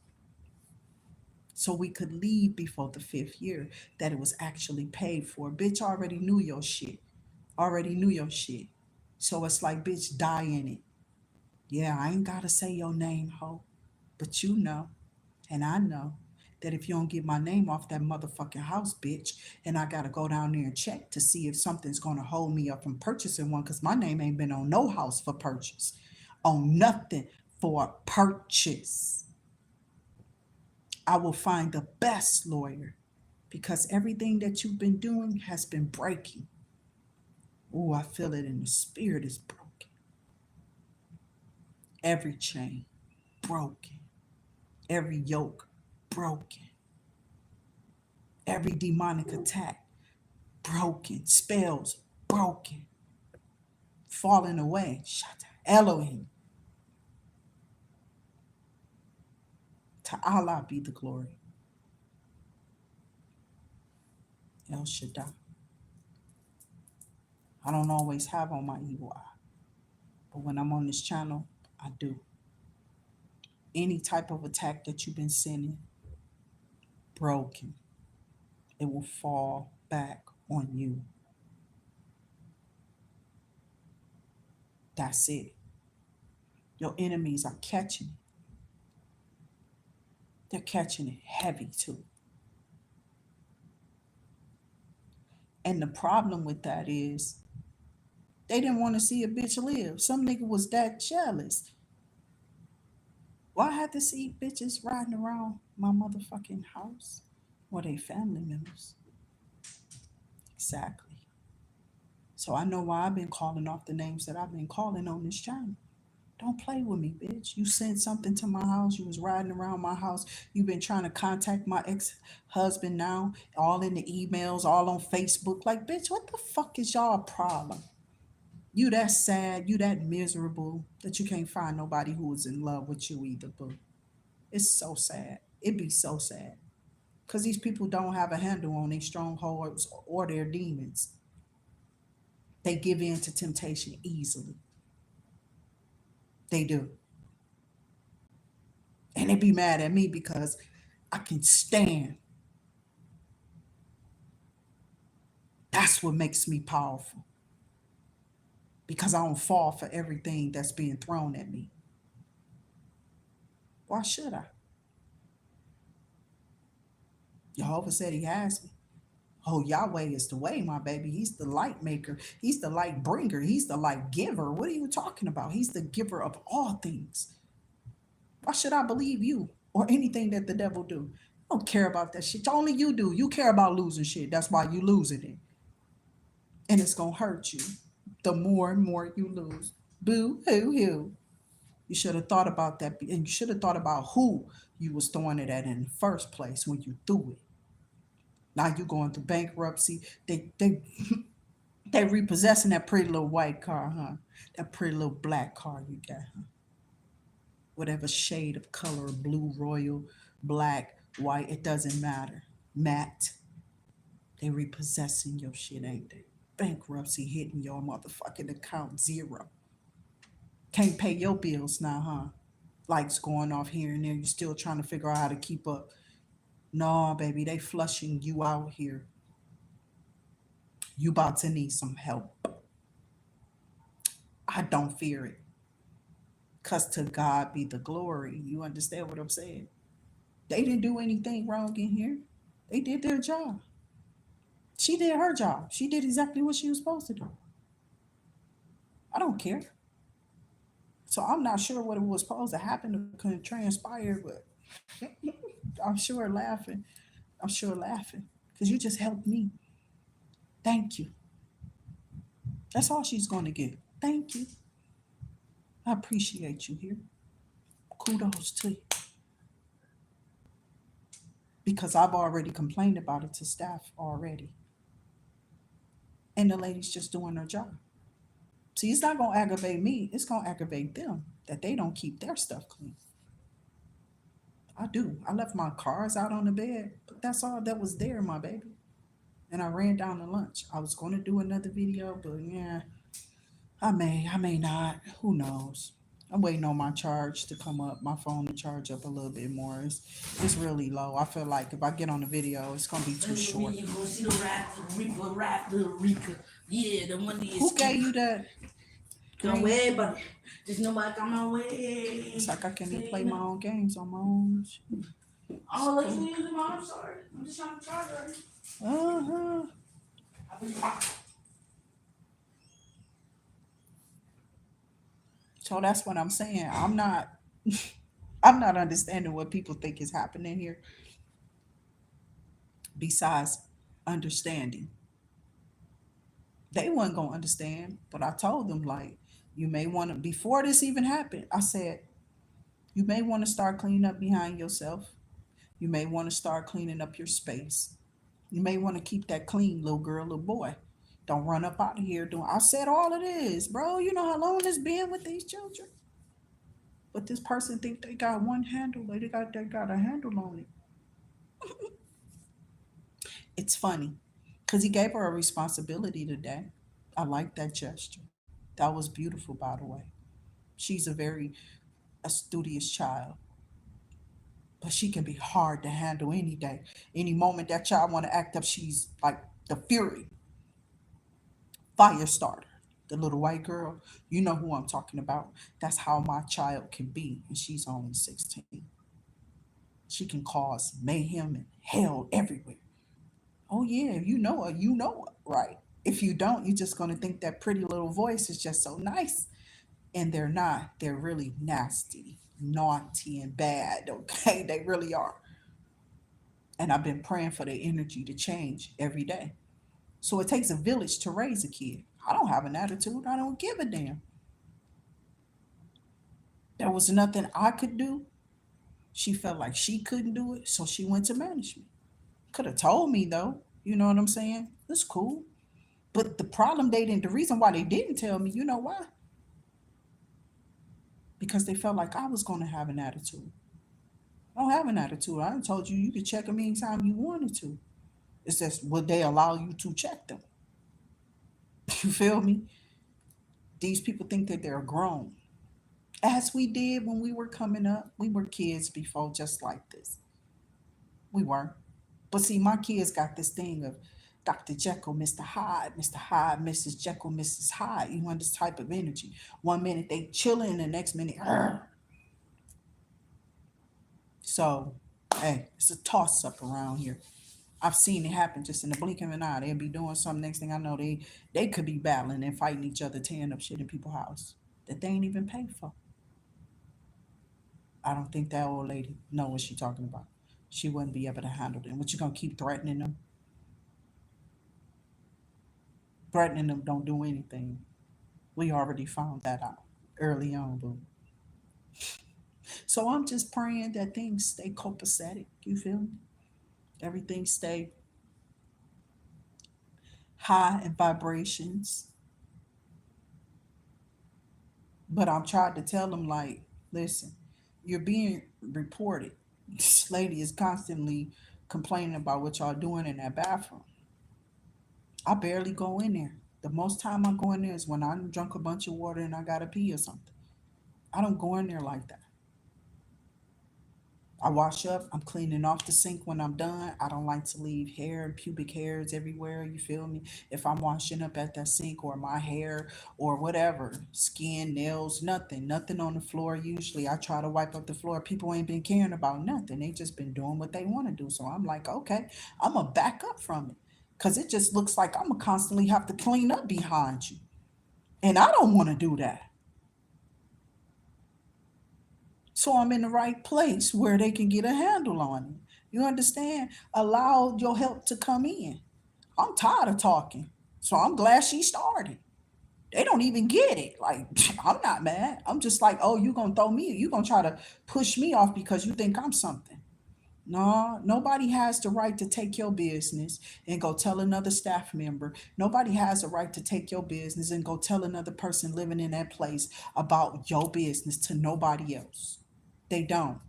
[SPEAKER 1] So we could leave before the 5th year that it was actually paid for. Bitch already knew your shit. Already knew your shit. So it's like, bitch, die in it. Yeah, I ain't gotta say your name, ho. But you know, and I know that if you don't get my name off that motherfucking house, bitch, and I gotta go down there and check to see if something's gonna hold me up from purchasing one, because my name ain't been on no house for purchase. On nothing for purchase. I will find the best lawyer because everything that you've been doing has been breaking. Oh, I feel it in the spirit is broken. Every chain broken. Every yoke broken. Every demonic attack broken. Spells broken. Falling away. Shut Elohim. To Allah be the glory. El Shaddai. I don't always have on my evil eye. But when I'm on this channel, I do. Any type of attack that you've been sending, broken. It will fall back on you. That's it. Your enemies are catching it. They're catching it heavy too. And the problem with that is they didn't want to see a bitch live. Some nigga was that jealous. Why I had to see bitches riding around my motherfucking house? Or they family members. Exactly. So I know why I've been calling off the names that I've been calling on this channel. Don't play with me, bitch. You sent something to my house. You was riding around my house. You've been trying to contact my ex-husband now, all in the emails, all on Facebook. Like, bitch, what the fuck is y'all problem? You that sad, you that miserable that you can't find nobody who is in love with you either, boo. It's so sad. It be so sad. Because these people don't have a handle on their strongholds or their demons. They give in to temptation easily. They do. And they be mad at me because I can stand. That's what makes me powerful. Because I don't fall for everything that's being thrown at me. Why should I? Jehovah said he has me. Oh, Yahweh is the way, my baby. He's the light maker. He's the light bringer. He's the light giver. What are you talking about? He's the giver of all things. Why should I believe you or anything that the devil do? I don't care about that shit. Only you do. You care about losing shit. That's why you losing it. And it's going to hurt you the more and more you lose. Boo, hoo, hoo. You should have thought about that. And you should have thought about who you was throwing it at in the first place when you threw it. Now you going through bankruptcy. They repossessing that pretty little white car, huh? That pretty little black car you got, huh? Whatever shade of color, blue, royal, black, white, it doesn't matter. Matte. They repossessing your shit, ain't they? Bankruptcy hitting your motherfucking account zero. Can't pay your bills now, huh? Lights going off here and there. You still trying to figure out how to keep up. No, baby, they flushing you out here. You about to need some help. I don't fear it. Because to God be the glory. You understand what I'm saying? They didn't do anything wrong in here. They did their job. She did her job. She did exactly what she was supposed to do. I don't care. So I'm not sure what it was supposed to happen to could transpire, but I'm sure laughing. I'm sure laughing because you just helped me. Thank you. That's all she's going to get. Thank you. I appreciate you here. Kudos to you because I've already complained about it to staff already, and the lady's just doing her job. See, it's not going to aggravate me. It's going to aggravate them that they don't keep their stuff clean. I do. I left my cars out on the bed, but that's all that was there, my baby. And I ran down to lunch. I was going to do another video, but yeah, I may not. Who knows? I'm waiting on my charge to come up, my phone to charge up a little bit more. It's really low. I feel like if I get on the video, it's gonna be too short.
[SPEAKER 2] You go see the rap, little Rika. Yeah, the one that is.
[SPEAKER 1] Who gave you that?
[SPEAKER 2] Don't worry about it. Just nobody come my way.
[SPEAKER 1] It's like I can't even play my own games on my own.
[SPEAKER 2] I'll let you use it, Mom. I'm sorry. I'm just trying to charge her.
[SPEAKER 1] So that's what I'm saying. I'm not understanding what people think is happening here. Besides understanding, they wasn't gonna understand, but I told them like, you may want to before this even happened. I said you may want to start cleaning up behind yourself. You may want to start cleaning up your space. You may want to keep that clean, little girl, little boy. Don't run up out of here doing. I said all it is, bro. You know how long it's been with these children. But this person think they got one handle. They got a handle on it. It's funny because he gave her a responsibility today. I like that gesture. That was beautiful, by the way. She's a very a studious child, but she can be hard to handle any day. Any moment that child want to act up, she's like the fury, fire starter. The little white girl, you know who I'm talking about. That's how my child can be, and she's only 16. She can cause mayhem and hell everywhere. Oh yeah, you know it, right? If you don't, you're just gonna think that pretty little voice is just so nice, and they're not. They're really nasty, naughty, and bad. Okay, they really are. And I've been praying for their energy to change every day. So it takes a village to raise a kid. I don't have an attitude. I don't give a damn. There was nothing I could do. She felt like she couldn't do it, so she went to management. Could have told me though. You know what I'm saying? It's cool. But the problem they didn't, the reason why they didn't tell me, you know why? Because they felt like I was going to have an attitude. I don't have an attitude. I done told you you could check them anytime you wanted to. It's just would they allow you to check them? You feel me? These people think that they're grown. As we did when we were coming up, we were kids before just like this. We weren't. But see, my kids got this thing of Dr. Jekyll, Mr. Hyde, Mr. Hyde, Mrs. Jekyll, Mrs. Hyde. You want this type of energy. One minute they chilling, the next minute, "Arr." So, hey, it's a toss up around here. I've seen it happen just in the blink of an eye. They'll be doing something. Next thing I know, they could be battling and fighting each other, tearing up shit in people's house that they ain't even paid for. I don't think that old lady know what she talking about. She wouldn't be able to handle them. What you gonna keep threatening them? Threatening them don't do anything. We already found that out early on, boo. So I'm just praying that things stay copacetic. You feel me? Everything stay high in vibrations. But I'm trying to tell them like, listen, you're being reported. This lady is constantly complaining about what y'all doing in that bathroom. I barely go in there. The most time I go in there is when I drunk a bunch of water and I gotta pee or something. I don't go in there like that. I wash up. I'm cleaning off the sink when I'm done. I don't like to leave hair and pubic hairs everywhere. You feel me? If I'm washing up at that sink or my hair or whatever, skin, nails, nothing on the floor. Usually I try to wipe up the floor. People ain't been caring about nothing. They just been doing what they want to do. So I'm like, okay, I'm going to back up from it because it just looks like I'm gonna constantly have to clean up behind you. And I don't want to do that. So I'm in the right place where they can get a handle on it. You understand? Allow your help to come in. I'm tired of talking. So I'm glad she started. They don't even get it. Like, I'm not mad. I'm just like, oh, you gonna throw me, you gonna try to push me off because you think I'm something. No, nobody has the right to take your business and go tell another staff member. Nobody has the right to take your business and go tell another person living in that place about your business to nobody else. They don't.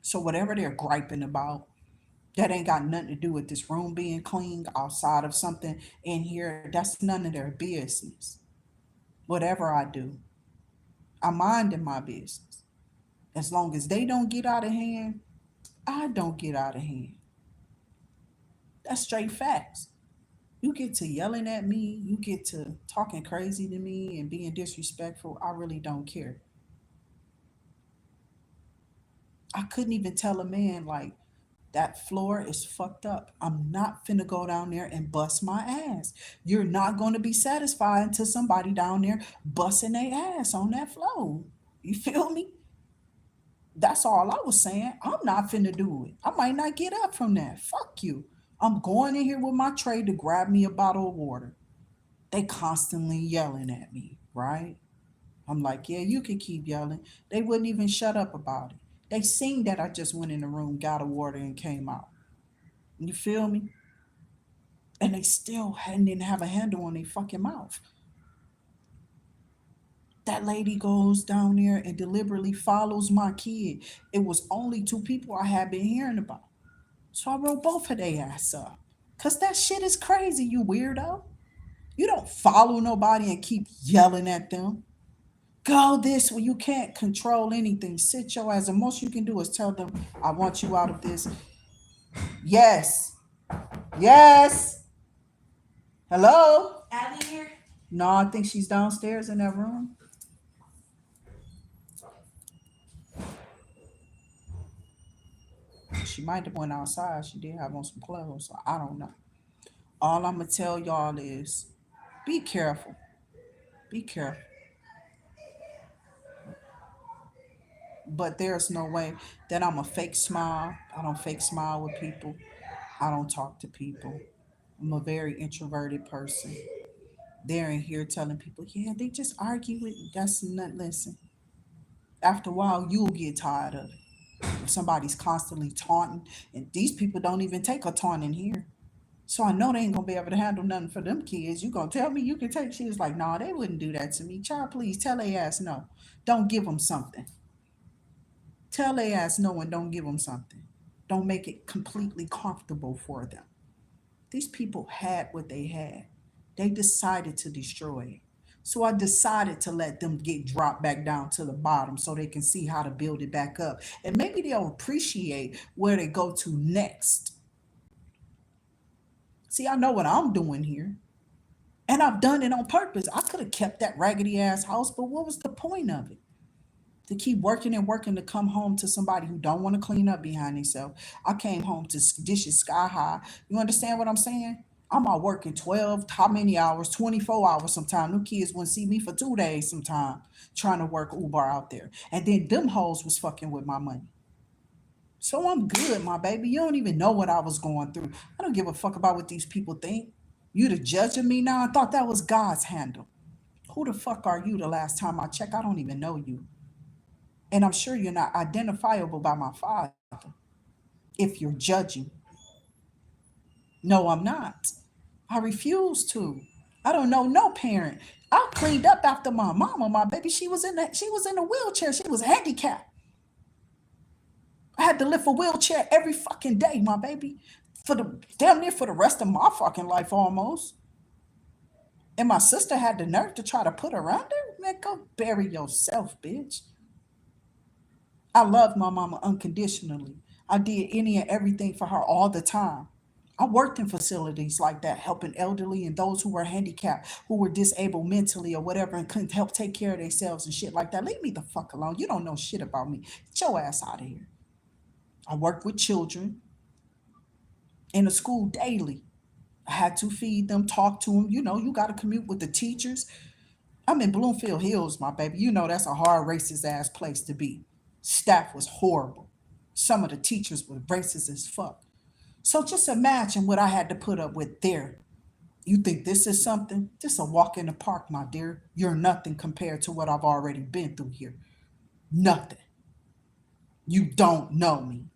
[SPEAKER 1] So whatever they're griping about, that ain't got nothing to do with this room being clean outside of something in here. That's none of their business. Whatever I do, I'm minding my business. As long as they don't get out of hand, I don't get out of hand. That's straight facts. You get to yelling at me, you get to talking crazy to me and being disrespectful. I really don't care. I couldn't even tell a man like that floor is fucked up. I'm not finna go down there and bust my ass. You're not gonna be satisfied until somebody down there busting their ass on that floor. You feel me? That's all I was saying. I'm not finna do it. I might not get up from that. Fuck you. I'm going in here with my tray to grab me a bottle of water. They constantly yelling at me, right? I'm like, yeah, you can keep yelling. They wouldn't even shut up about it. They seen that I just went in the room, got a water, and came out. You feel me? And they still didn't have a handle on their fucking mouth. That lady goes down there and deliberately follows my kid. It was only two people I had been hearing about. So I wrote both of their ass up. Cause that shit is crazy, you weirdo. You don't follow nobody and keep yelling at them. Go this way. You can't control anything. Sit your ass. The most you can do is tell them, I want you out of this. Yes. Yes. Hello?
[SPEAKER 2] Abby here?
[SPEAKER 1] No, I think she's downstairs in that room. She might have went outside. She did have on some clothes. So I don't know. All I'm gonna tell y'all is be careful. Be careful. But there's no way that I'm a fake smile. I don't fake smile with people. I don't talk to people. I'm a very introverted person. They're in here telling people, yeah, they just argue with you. That's not, listen. After a while, you'll get tired of it. If somebody's constantly taunting, and these people don't even take a taunt in here. So I know they ain't gonna be able to handle nothing for them kids. You gonna tell me you can take? She was like, nah, they wouldn't do that to me. Child, please tell their ass no. Don't give them something. Tell their ass no and don't give them something. Don't make it completely comfortable for them. These people had what they had. They decided to destroy it. So I decided to let them get dropped back down to the bottom so they can see how to build it back up. And maybe they'll appreciate where they go to next. See, I know what I'm doing here. And I've done it on purpose. I could have kept that raggedy ass house, but what was the point of it? To keep working and working to come home to somebody who don't want to clean up behind themselves. I came home to dishes sky high. You understand what I'm saying? I'm out working 12, how many hours? 24 hours sometimes. Them kids wouldn't see me for 2 days sometimes trying to work Uber out there. And then them hoes was fucking with my money. So I'm good, my baby. You don't even know what I was going through. I don't give a fuck about what these people think. You the judge of me now? I thought that was God's handle. Who the fuck are you the last time I checked? I don't even know you. And I'm sure you're not identifiable by my father if you're judging. No, I'm not. I refuse to. I don't know no parent. I cleaned up after my mama, my baby. She was in a wheelchair. She was handicapped. I had to lift a wheelchair every fucking day, my baby. For the damn near for the rest of my fucking life almost. And my sister had the nerve to try to put her under. Man, go bury yourself, bitch. I loved my mama unconditionally. I did any and everything for her all the time. I worked in facilities like that, helping elderly and those who were handicapped, who were disabled mentally or whatever, and couldn't help take care of themselves and shit like that. Leave me the fuck alone. You don't know shit about me. Get your ass out of here. I worked with children in a school daily. I had to feed them, talk to them. You know, you got to commute with the teachers. I'm in Bloomfield Hills, my baby. You know that's a hard racist ass place to be. Staff was horrible. Some of the teachers were racist as fuck. So just imagine what I had to put up with there. You think this is something? Just a walk in the park, my dear. You're nothing compared to what I've already been through here. Nothing. You don't know me.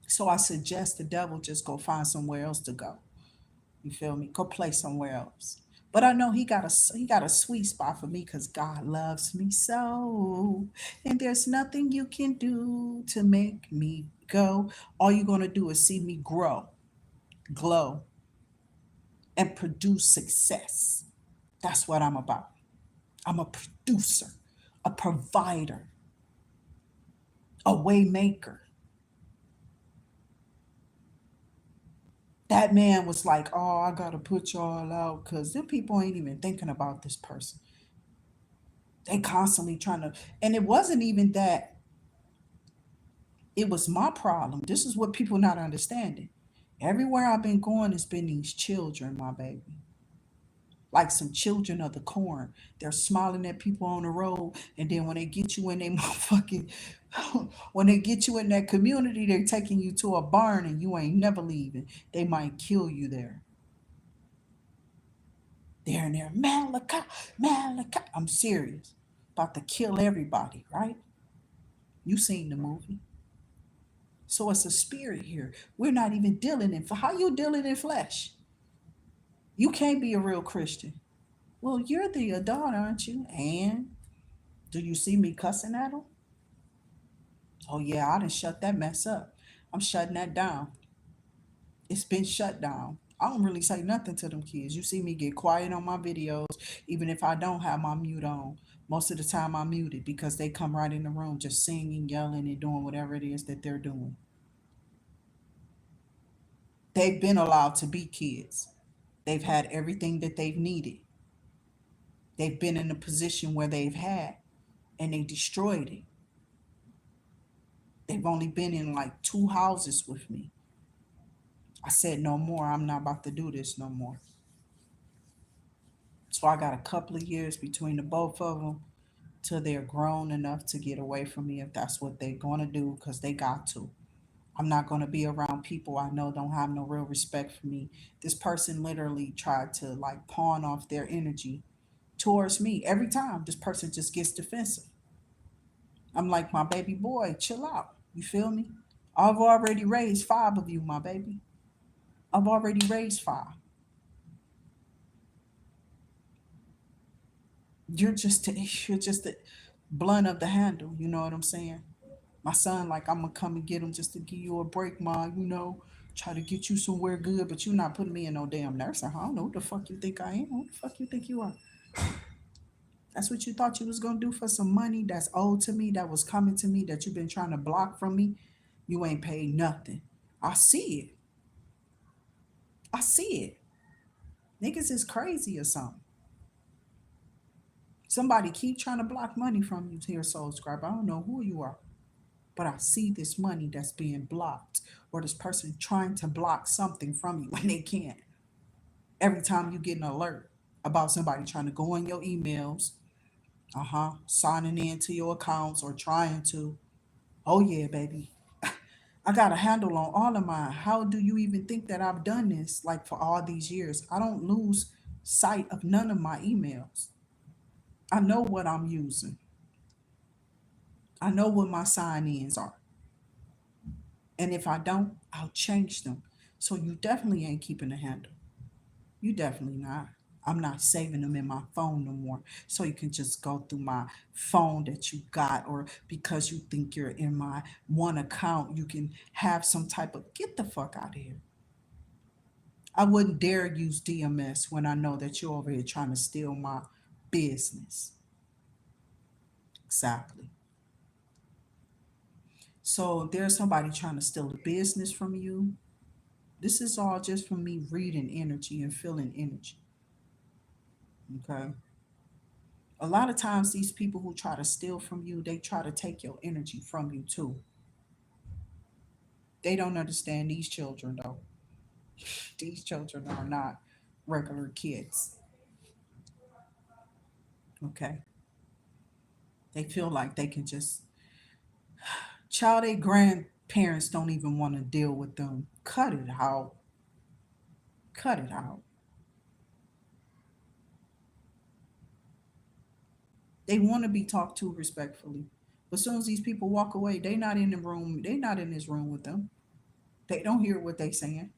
[SPEAKER 1] So I suggest the devil just go find somewhere else to go. You feel me? Go play somewhere else. But I know he got a sweet spot for me because God loves me so, and there's nothing you can do to make me go. All you're gonna do is see me grow, glow, and produce success. That's what I'm about. I'm a producer, a provider, a way maker. That man was like, "Oh, I gotta put y'all out because them people ain't even thinking about this person. They constantly trying to," and it wasn't even that it was my problem. This is what people not understanding. Everywhere I've been going, it's been these children, my baby. Like some children of the corn. They're smiling at people on the road, and then when they get you in they motherfucking when they get you in that community, they're taking you to a barn and you ain't never leaving. They might kill you there. They're in there, Malachi, Malachi. I'm serious. About to kill everybody, right? You seen the movie. So it's a spirit here. We're not even dealing in how you dealing in flesh. You can't be a real Christian. Well, you're the adult, aren't you? And do you see me cussing at them? Oh yeah, I done shut that mess up. I'm shutting that down. It's been shut down. I don't really say nothing to them kids. You see me get quiet on my videos, even if I don't have my mute on. Most of the time I'm muted because they come right in the room just singing, yelling, and doing whatever it is that they're doing. They've been allowed to be kids. They've had everything that they've needed. They've been in a position where they've had and they destroyed it. They've only been in like two houses with me. I said, no more. I'm not about to do this no more. So I got a couple of years between the both of them till they're grown enough to get away from me if that's what they're going to do because they got to. I'm not going to be around people I know don't have no real respect for me. This person literally tried to like pawn off their energy towards me every time. This person just gets defensive. I'm like, my baby boy, chill out. You feel me? I've already raised five of you, my baby. I've already raised five. You're just you're just the blunt of the handle. You know what I'm saying? My son, like, I'm gonna come and get him just to give you a break, ma. You know, try to get you somewhere good, but you're not putting me in no damn nursing home. I don't know who the fuck you think I am. Who the fuck you think you are? That's what you thought you was gonna do for some money that's owed to me, that was coming to me, that you've been trying to block from me. You ain't paid nothing. I see it. I see it. Niggas is crazy or something. Somebody keep trying to block money from you here, soul scribe. I don't know who you are, but I see this money that's being blocked, or this person trying to block something from you when they can't. Every time you get an alert about somebody trying to go on your emails, signing into your accounts or trying to, oh yeah, baby, I got a handle on all of mine. How do you even think that I've done this like for all these years? I don't lose sight of none of my emails. I know what I'm using. I know what my sign ins are. And if I don't, I'll change them. So you definitely ain't keeping a handle. You definitely not. I'm not saving them in my phone no more. So you can just go through my phone that you got, or because you think you're in my one account, you can have some type of get the fuck out of here. I wouldn't dare use DMS when I know that you're over here trying to steal my business. Exactly. So if there's somebody trying to steal the business from you, this is all just from me reading energy and feeling energy. Okay. A lot of times, these people who try to steal from you, they try to take your energy from you too. They don't understand these children though. These children are not regular kids. Okay. They feel like they can just child their grandparents don't even want to deal with them. Cut it out. Cut it out. They want to be talked to respectfully. But as soon as these people walk away, they not in the room. They not in this room with them. They don't hear what they saying.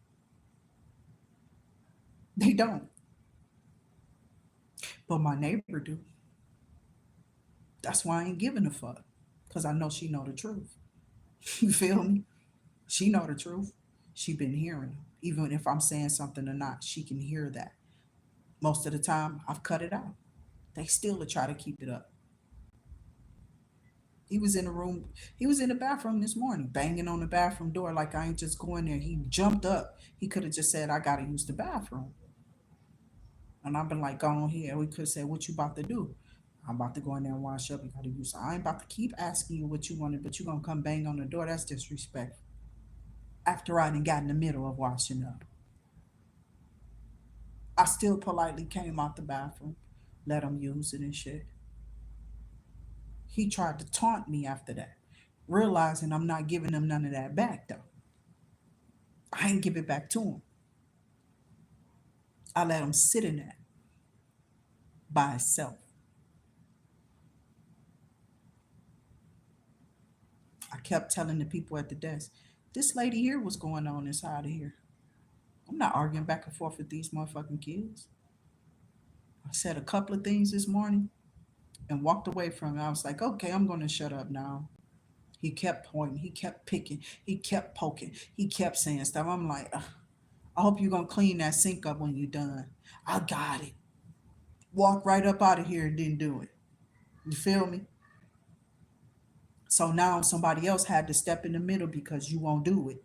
[SPEAKER 1] They don't. But my neighbor do. That's why I ain't giving a fuck. Cause I know she know the truth. You feel me? She know the truth. She been hearing. Even if I'm saying something or not, she can hear that. Most of the time, I've cut it out. They still try to keep it up. He was in the room. He was in the bathroom this morning, banging on the bathroom door like I ain't just going there. He jumped up. He could have just said, "I gotta use the bathroom," and I've been like, "Go on here." We could have said, "What you about to do?" I'm about to go in there and wash up. You gotta use. I ain't about to keep asking you what you wanted, but you gonna come bang on the door. That's disrespectful. After I done got in the middle of washing up, I still politely came out the bathroom, let him use it and shit. He tried to taunt me after that, realizing I'm not giving him none of that back though. I ain't give it back to him. I let him sit in that by itself. I kept telling the people at the desk, this lady here was going on inside of here. I'm not arguing back and forth with these motherfucking kids. I said a couple of things this morning and walked away from it. I was like, okay, I'm going to shut up now. He kept pointing, he kept picking, he kept poking, he kept saying stuff. I'm like, ugh, I hope you're going to clean that sink up when you're done. I got it. Walk right up out of here and didn't do it. You feel me? So now somebody else had to step in the middle because you won't do it.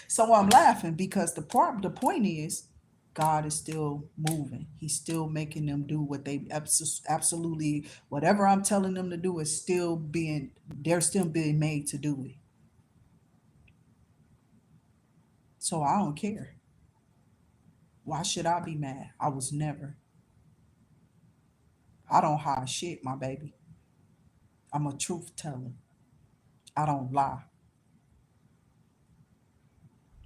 [SPEAKER 1] So I'm laughing because the point is God is still moving. He's still making them do what they absolutely whatever I'm telling them to do is still being they're still being made to do it. So I don't care. Why should I be mad? I was never. I don't hide shit, my baby. I'm a truth teller. I don't lie.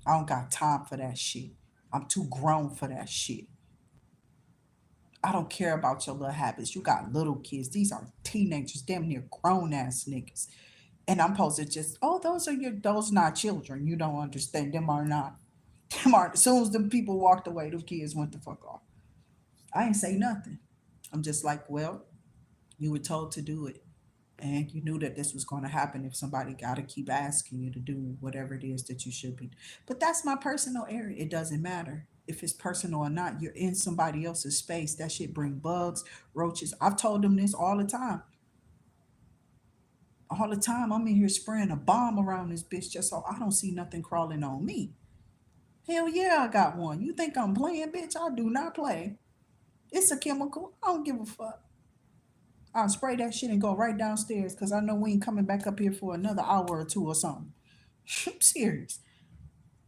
[SPEAKER 1] I don't got time for that shit. I'm too grown for that shit. I don't care about your little habits. You got little kids. These are teenagers, damn near grown ass niggas. And I'm supposed to just, oh, those not children. You don't understand. Them are not. Them are as soon as the people walked away, the kids went the fuck off. I ain't say nothing. I'm just like, well, you were told to do it. And you knew that this was going to happen if somebody got to keep asking you to do whatever it is that you should be. But that's my personal area. It doesn't matter if it's personal or not. You're in somebody else's space. That shit bring bugs, roaches. I've told them this all the time. All the time, I'm in here spraying a bomb around this bitch just so I don't see nothing crawling on me. Hell yeah, I got one. You think I'm playing, bitch? I do not play. It's a chemical. I don't give a fuck. I'll spray that shit and go right downstairs because I know we ain't coming back up here for another hour or two or something. I'm serious.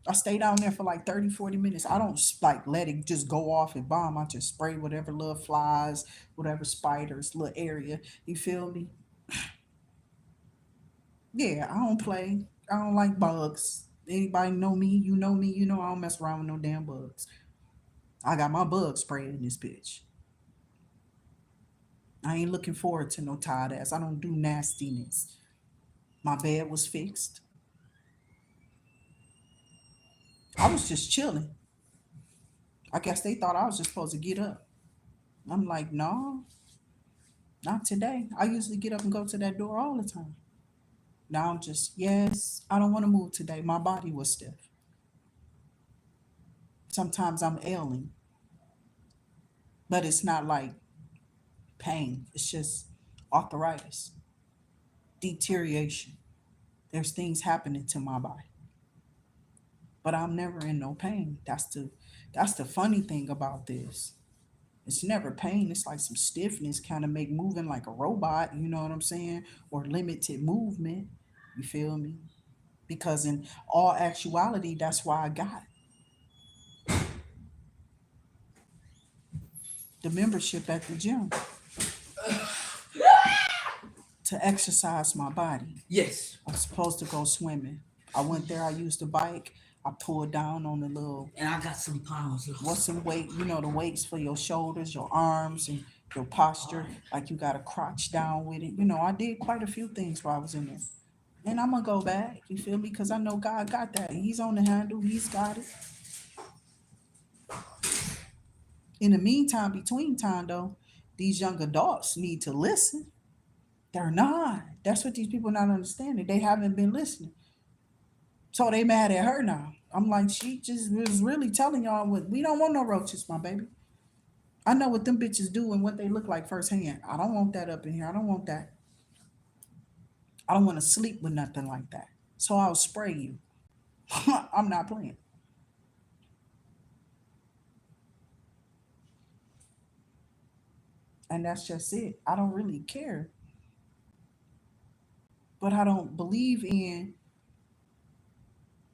[SPEAKER 1] I stay down there for like 30, 40 minutes. I don't like let it just go off and bomb. I just spray whatever little flies, whatever spiders, little area. You feel me? Yeah, I don't play. I don't like bugs. Anybody know me? You know me. You know I don't mess around with no damn bugs. I got my bug spray in this bitch. I ain't looking forward to no tired ass. I don't do nastiness. My bed was fixed. I was just chilling. I guess they thought I was just supposed to get up. I'm like, no, not today. I usually get up and go to that door all the time. Now I'm just, yes, I don't want to move today. My body was stiff. Sometimes I'm ailing, but it's not like pain. It's just arthritis, deterioration. There's things happening to my body, but I'm never in no pain. That's the funny thing about this. It's never pain. It's like some stiffness, kind of make moving like a robot. You know what I'm saying? Or limited movement. You feel me? because in all actuality, that's why I got the membership at the gym to exercise my body.
[SPEAKER 2] Yes.
[SPEAKER 1] I'm supposed to go swimming. I went there. I used the bike. I pulled down on the little.
[SPEAKER 2] And I got some pounds lost.
[SPEAKER 1] What's some weight? You know, the weights for your shoulders, your arms, and your posture. Like you got to crouch down with it. You know, I did quite a few things while I was in there. And I'm gonna go back. You feel me? Because I know God got that. He's on the handle. He's got it. In the meantime, between time though, these young adults need to listen. They're not. That's what these people not understanding. They haven't been listening. So they mad at her now. I'm like, she just was really telling y'all what we don't want no roaches, my baby. I know what them bitches do and what they look like firsthand. I don't want that up in here. I don't want that. I don't want to sleep with nothing like that. So I'll spray you. I'm not playing. And that's just it. I don't really care. But I don't believe in,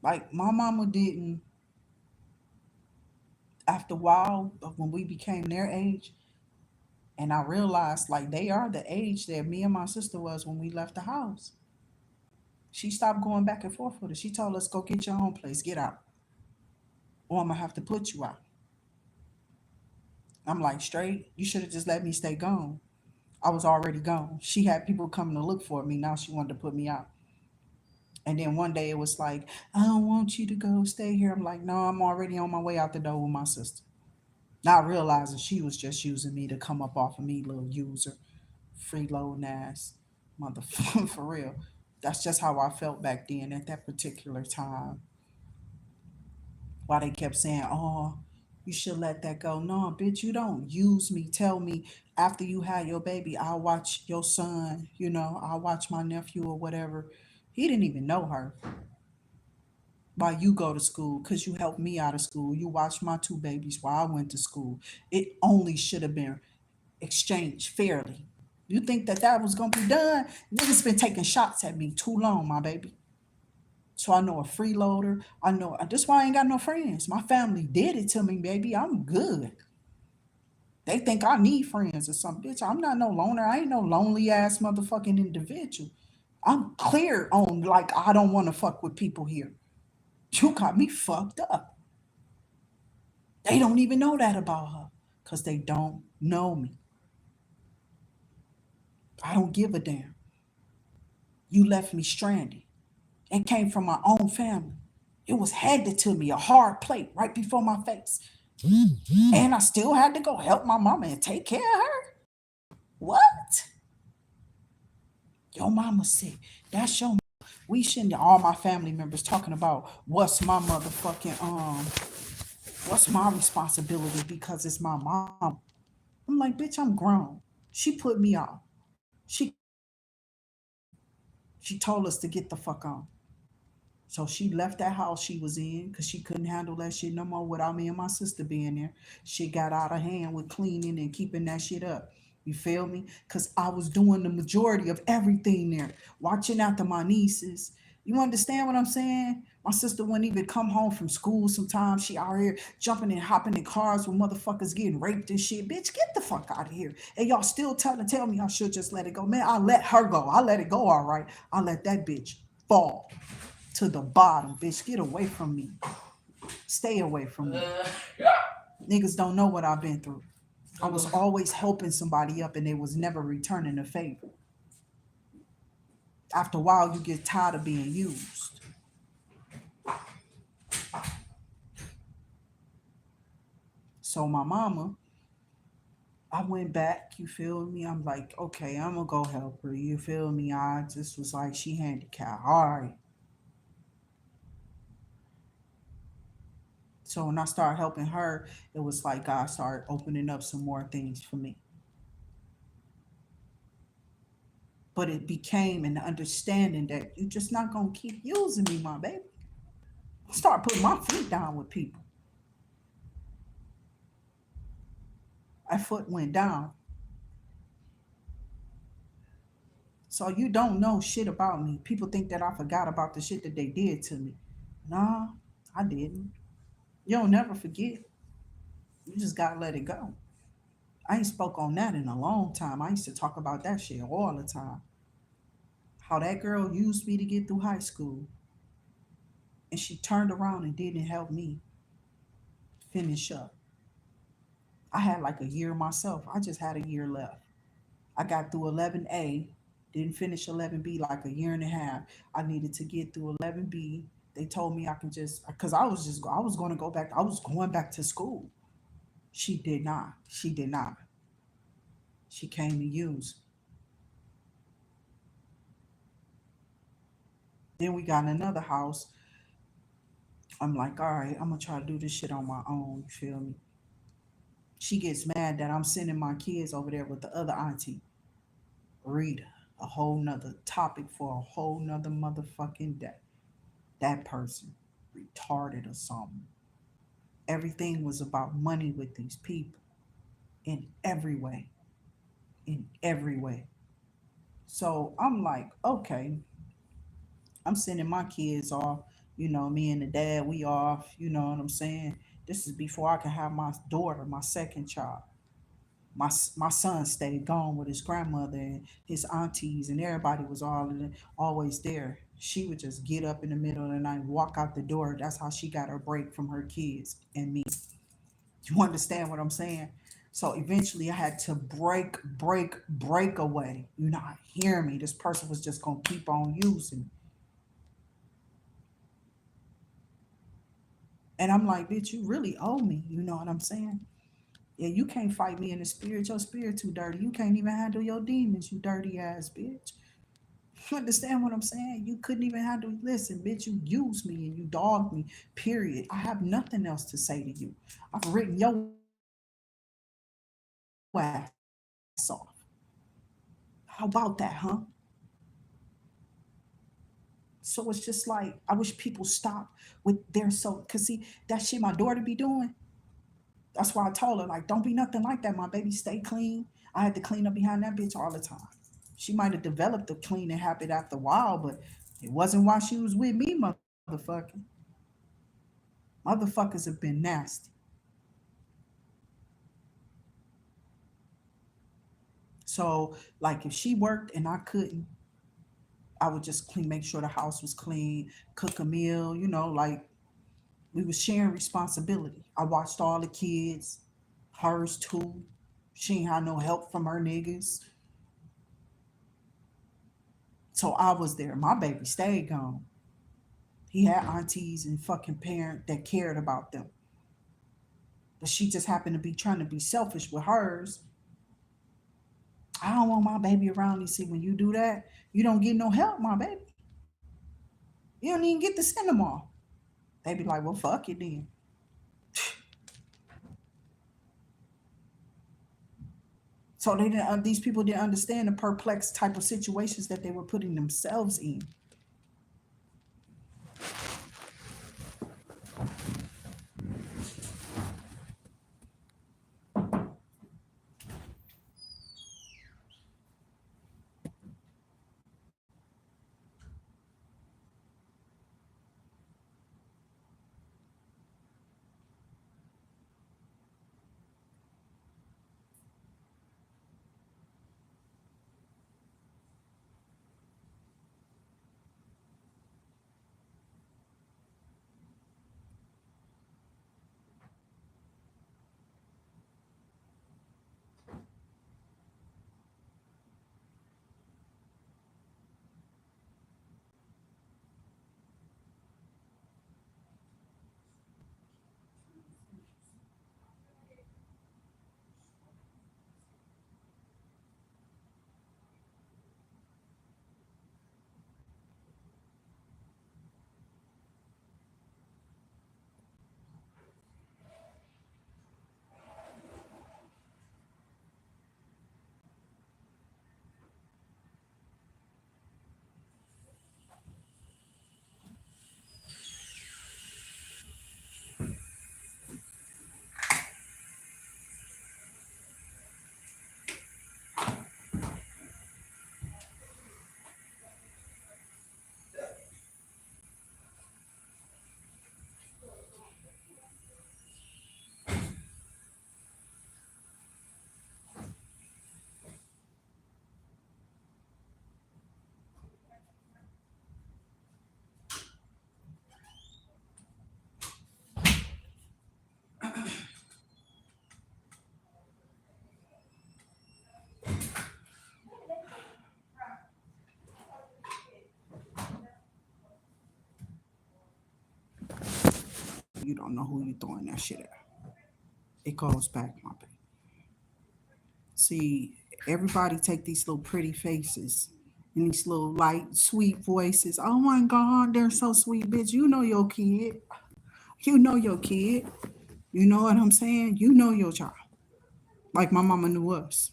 [SPEAKER 1] like, my mama didn't, after a while, when we became their age, and I realized, like, they are the age that me and my sister was when we left the house. She stopped going back and forth with us. She told us, go get your own place, get out, or I'm going to have to put you out. I'm like, straight, you should have just let me stay gone. I was already gone. She had people coming to look for me. Now she wanted to put me out. And then one day it was like, I don't want you to go stay here. I'm like, no, I'm already on my way out the door with my sister. Not realizing she was just using me to come up off of me, little user, freeloading ass motherfucker. For real. That's just how I felt back then at that particular time. Why they kept saying, oh, you should let that go. No, bitch, you don't use me. Tell me after you had your baby, I'll watch your son, I'll watch my nephew or whatever. He didn't even know her while you go to school because you helped me out of school. You watched my two babies while I went to school. It only should have been exchanged fairly. You think that that was going to be done? Niggas been taking shots at me too long, my baby. So I know a freeloader. I know that's why I ain't got no friends. My family did it to me, baby. I'm good. They think I need friends or something. Bitch, I'm not no loner. I ain't no lonely ass motherfucking individual. I'm clear on, like, I don't want to fuck with people here. You got me fucked up. They don't even know that about her because they don't know me. I don't give a damn. You left me stranded. It came from my own family. It was handed to me, a hard plate right before my face. And I still had to go help my mama and take care of her. What? Your mama sick. That's your. We shouldn't. All my family members talking about what's my motherfucking what's my responsibility because it's my mom. I'm like, bitch, I'm grown. She put me off. She she told us to get the fuck on. So she left that house she was in because she couldn't handle that shit no more without me and my sister being there. She got out of hand with cleaning and keeping that shit up. You feel me? Because I was doing the majority of everything there, watching after my nieces. You understand what I'm saying? My sister wouldn't even come home from school sometimes. She out here jumping and hopping in cars with motherfuckers getting raped and shit. Bitch, get the fuck out of here. And y'all still trying to tell me I should just let it go. Man, I let her go. I let it go, all right. I let that bitch fall to the bottom, bitch. Get away from me. Stay away from me. Niggas don't know what I've been through. I was always helping somebody up and they was never returning a favor. After a while, you get tired of being used. So my mama, I went back, you feel me? I'm like, okay, I'm gonna go help her. You feel me? I just was like, she handicapped. All right. So when I started helping her, it was like God started opening up some more things for me. But it became an understanding that you're just not gonna keep using me, my baby. Start putting my feet down with people. My foot went down. So you don't know shit about me. People think that I forgot about the shit that they did to me. Nah, I didn't. You'll never forget. You just gotta let it go. I ain't spoke on that in a long time. I used to talk about that shit all the time. How that girl used me to get through high school, and she turned around and didn't help me finish up. I had like a year myself. I just had a year left. I got through 11A, didn't finish 11B like a year and a half. I needed to get through 11B. They told me I can just, because I was going to go back, I was going back to school. She did not. She did not. She came to use. Then we got in another house. I'm like, all right, I'm going to try to do this shit on my own. You feel me? She gets mad that I'm sending my kids over there with the other auntie, Rita. A whole nother topic for a whole nother motherfucking day. That person retarded or something. Everything was about money with these people in every way, in every way. So I'm like, okay, I'm sending my kids off. Me and the dad, we off. You know what I'm saying? This is before I can have my daughter, my second child. My son stayed gone with his grandmother and his aunties, and everybody was always there. She would just get up in the middle of the night, walk out the door. That's how she got her break from her kids and me. You understand what I'm saying? So eventually I had to break away. You not hear me. This person was just gonna keep on using. And I'm like, bitch, you really owe me. You know what I'm saying? Yeah, you can't fight me in the spirit. Your spirit too dirty. You can't even handle your demons, you dirty ass bitch. You understand what I'm saying? You couldn't even handle. Listen, bitch, you used me and you dogged me. Period. I have nothing else to say to you. I've written your ass off. How about that, huh? So it's just like I wish people stop with their so. Cause see that shit my daughter be doing. That's why I told her like, don't be nothing like that. My baby stay clean. I had to clean up behind that bitch all the time. She might have developed a cleaning habit after a while, but it wasn't while she was with me, motherfucker. Motherfuckers have been nasty. So like if she worked and I couldn't, I would just clean, make sure the house was clean, cook a meal, like we was sharing responsibility. I watched all the kids, hers too. She ain't had no help from her niggas. So I was there. My baby stayed gone. He had aunties and fucking parents that cared about them. But she just happened to be trying to be selfish with hers. I don't want my baby around. You see, when you do that, you don't get no help, my baby. You don't even get to send them off. They be like, well, fuck it then. So they didn't. These people didn't understand the perplexed type of situations that they were putting themselves in. you don't know who you throwing that shit at. It goes back, my baby. See, everybody take these little pretty faces and these little light, sweet voices. Oh my God, they're so sweet, bitch. You know your kid. You know your kid. You know what I'm saying? You know your child. Like my mama knew us.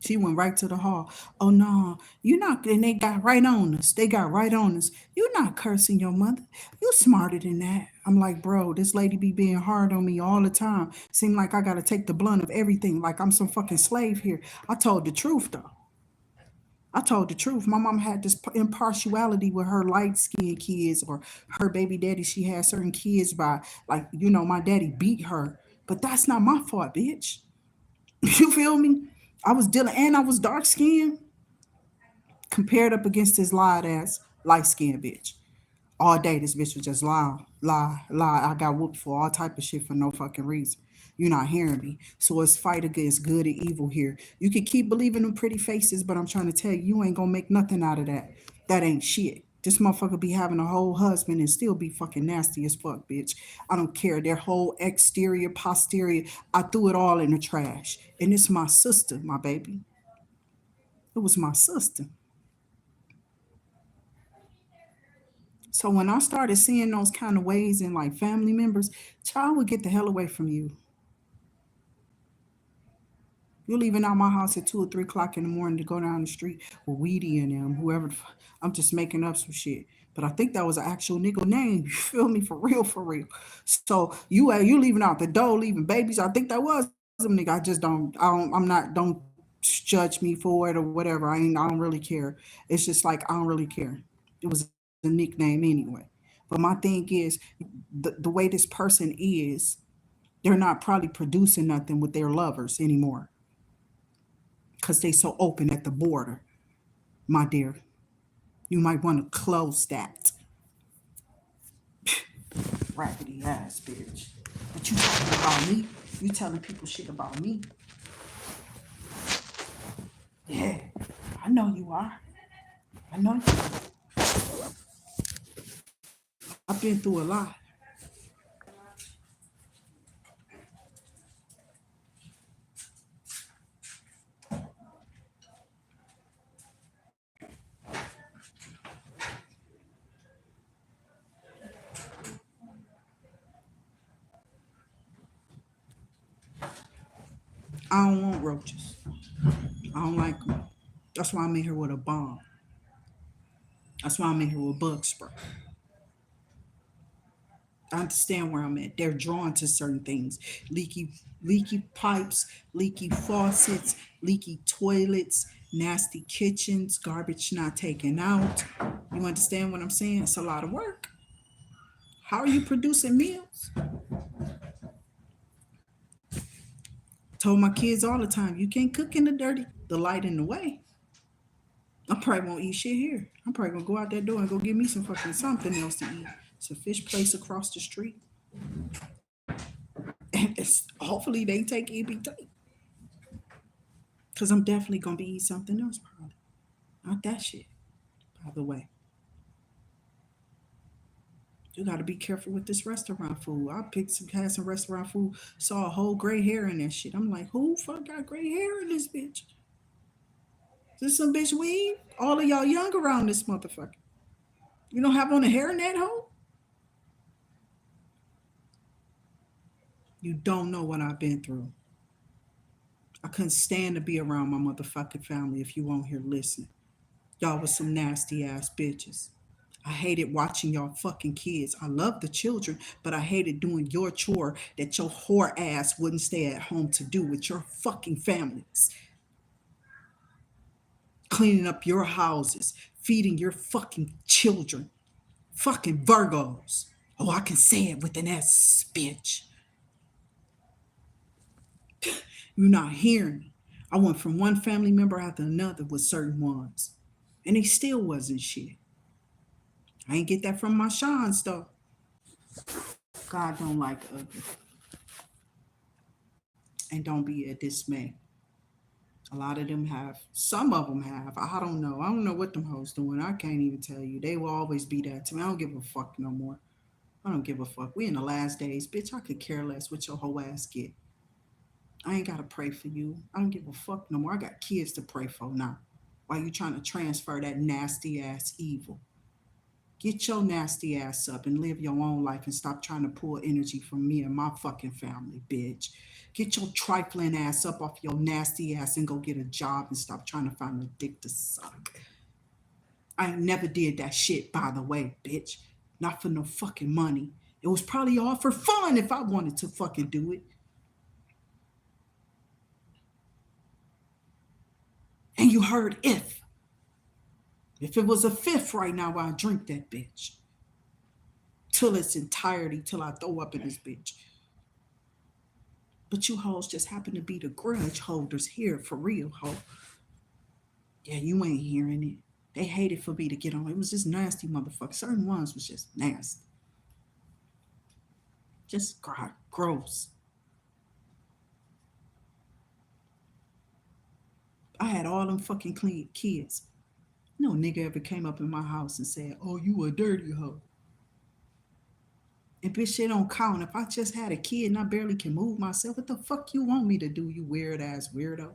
[SPEAKER 1] She went right to the hall. Oh no, you not, and they got right on us. They got right on us. You not cursing your mother. You smarter than that. I'm like, bro, this lady be being hard on me all the time. Seem like I gotta take the blunt of everything. Like I'm some fucking slave here. I told the truth though. I told the truth. My mom had this impartiality with her light skinned kids or her baby daddy. She had certain kids by, like, my daddy beat her. But that's not my fault, bitch. You feel me? I was dealing, and I was dark skinned compared up against his light ass light skinned bitch. All day this bitch was just lie, lie, lie. I got whooped for all type of shit for no fucking reason. You're not hearing me. So it's fight against good and evil here. You can keep believing in pretty faces, but I'm trying to tell you, you ain't gonna make nothing out of that. That ain't shit. This motherfucker be having a whole husband and still be fucking nasty as fuck, bitch. I don't care. Their whole exterior, posterior, I threw it all in the trash. And it's my sister, my baby. It was my sister. So when I started seeing those kind of ways in like family members, child would get the hell away from you. You're leaving out my house at 2 or 3 o'clock in the morning to go down the street with Weedy and them, whoever. I'm just making up some shit. But I think that was an actual nigga name. You feel me? For real, for real. So you leaving out the door, leaving babies. I think that was him, nigga. I just don't. I don't. I'm not. Don't judge me for it or whatever. I don't really care. It's just like I don't really care. It was a nickname anyway. But my thing is, the way this person is, they're not probably producing nothing with their lovers anymore because they so open at the border, my dear. You might want to close that. Raggedy ass bitch. But you talking about me? You telling people shit about me? Yeah, I know you are. I know you are. I've been through a lot. I don't want roaches. I don't like them. That's why I'm in here with a bomb. That's why I'm in here with bug spray. I understand where I'm at. They're drawn to certain things. Leaky pipes, leaky faucets, leaky toilets, nasty kitchens, garbage not taken out. You understand what I'm saying? It's a lot of work. How are you producing meals? Told my kids all the time, you can't cook in the dirty, the light in the way. I probably won't eat shit here. I'm probably gonna go out that door and go get me some fucking something else to eat. It's a fish place across the street. And hopefully they take EBT. Cause I'm definitely gonna be eating something else probably. Not that shit, by the way. You gotta be careful with this restaurant food. I picked had some restaurant food, saw a whole gray hair in that shit. I'm like, who fuck got gray hair in this bitch? Is this some bitch weed? All of y'all young around this motherfucker. You don't have on a hair in that hole? You don't know what I've been through. I couldn't stand to be around my motherfucking family if you won't here listening. Y'all was some nasty ass bitches. I hated watching y'all fucking kids. I love the children, but I hated doing your chore that your whore ass wouldn't stay at home to do with your fucking families. Cleaning up your houses, feeding your fucking children. Fucking Virgos. Oh, I can say it with an S, bitch. You're not hearing me. I went from one family member after another with certain ones, and they still wasn't shit. I ain't get that from my Sean's though. God don't like ugly, and don't be a dismay. A lot of them have. Some of them have. I don't know. I don't know what them hoes doing. I can't even tell you. They will always be that to me. I don't give a fuck no more. I don't give a fuck. We in the last days, bitch. I could care less what your whole ass get. I ain't gotta pray for you. I don't give a fuck no more. I got kids to pray for now. Why you trying to transfer that nasty ass evil? Get your nasty ass up and live your own life and stop trying to pull energy from me and my fucking family, bitch. Get your trifling ass up off your nasty ass and go get a job and stop trying to find a dick to suck. I ain't never did that shit, by the way, bitch. Not for no fucking money. It was probably all for fun if I wanted to fucking do it. And you heard if. If it was a fifth right now, I'd drink that bitch. Till its entirety, till I throw up in this bitch. But you hoes just happen to be the grudge holders here for real, ho. Yeah, you ain't hearing it. They hated for me to get on. It was just nasty motherfuckers. Certain ones was just nasty. Just gross. I had all them fucking clean kids. No nigga ever came up in my house and said, "Oh, you a dirty hoe." And bitch, shit don't count. If I just had a kid and I barely can move myself, what the fuck you want me to do, you weird ass weirdo?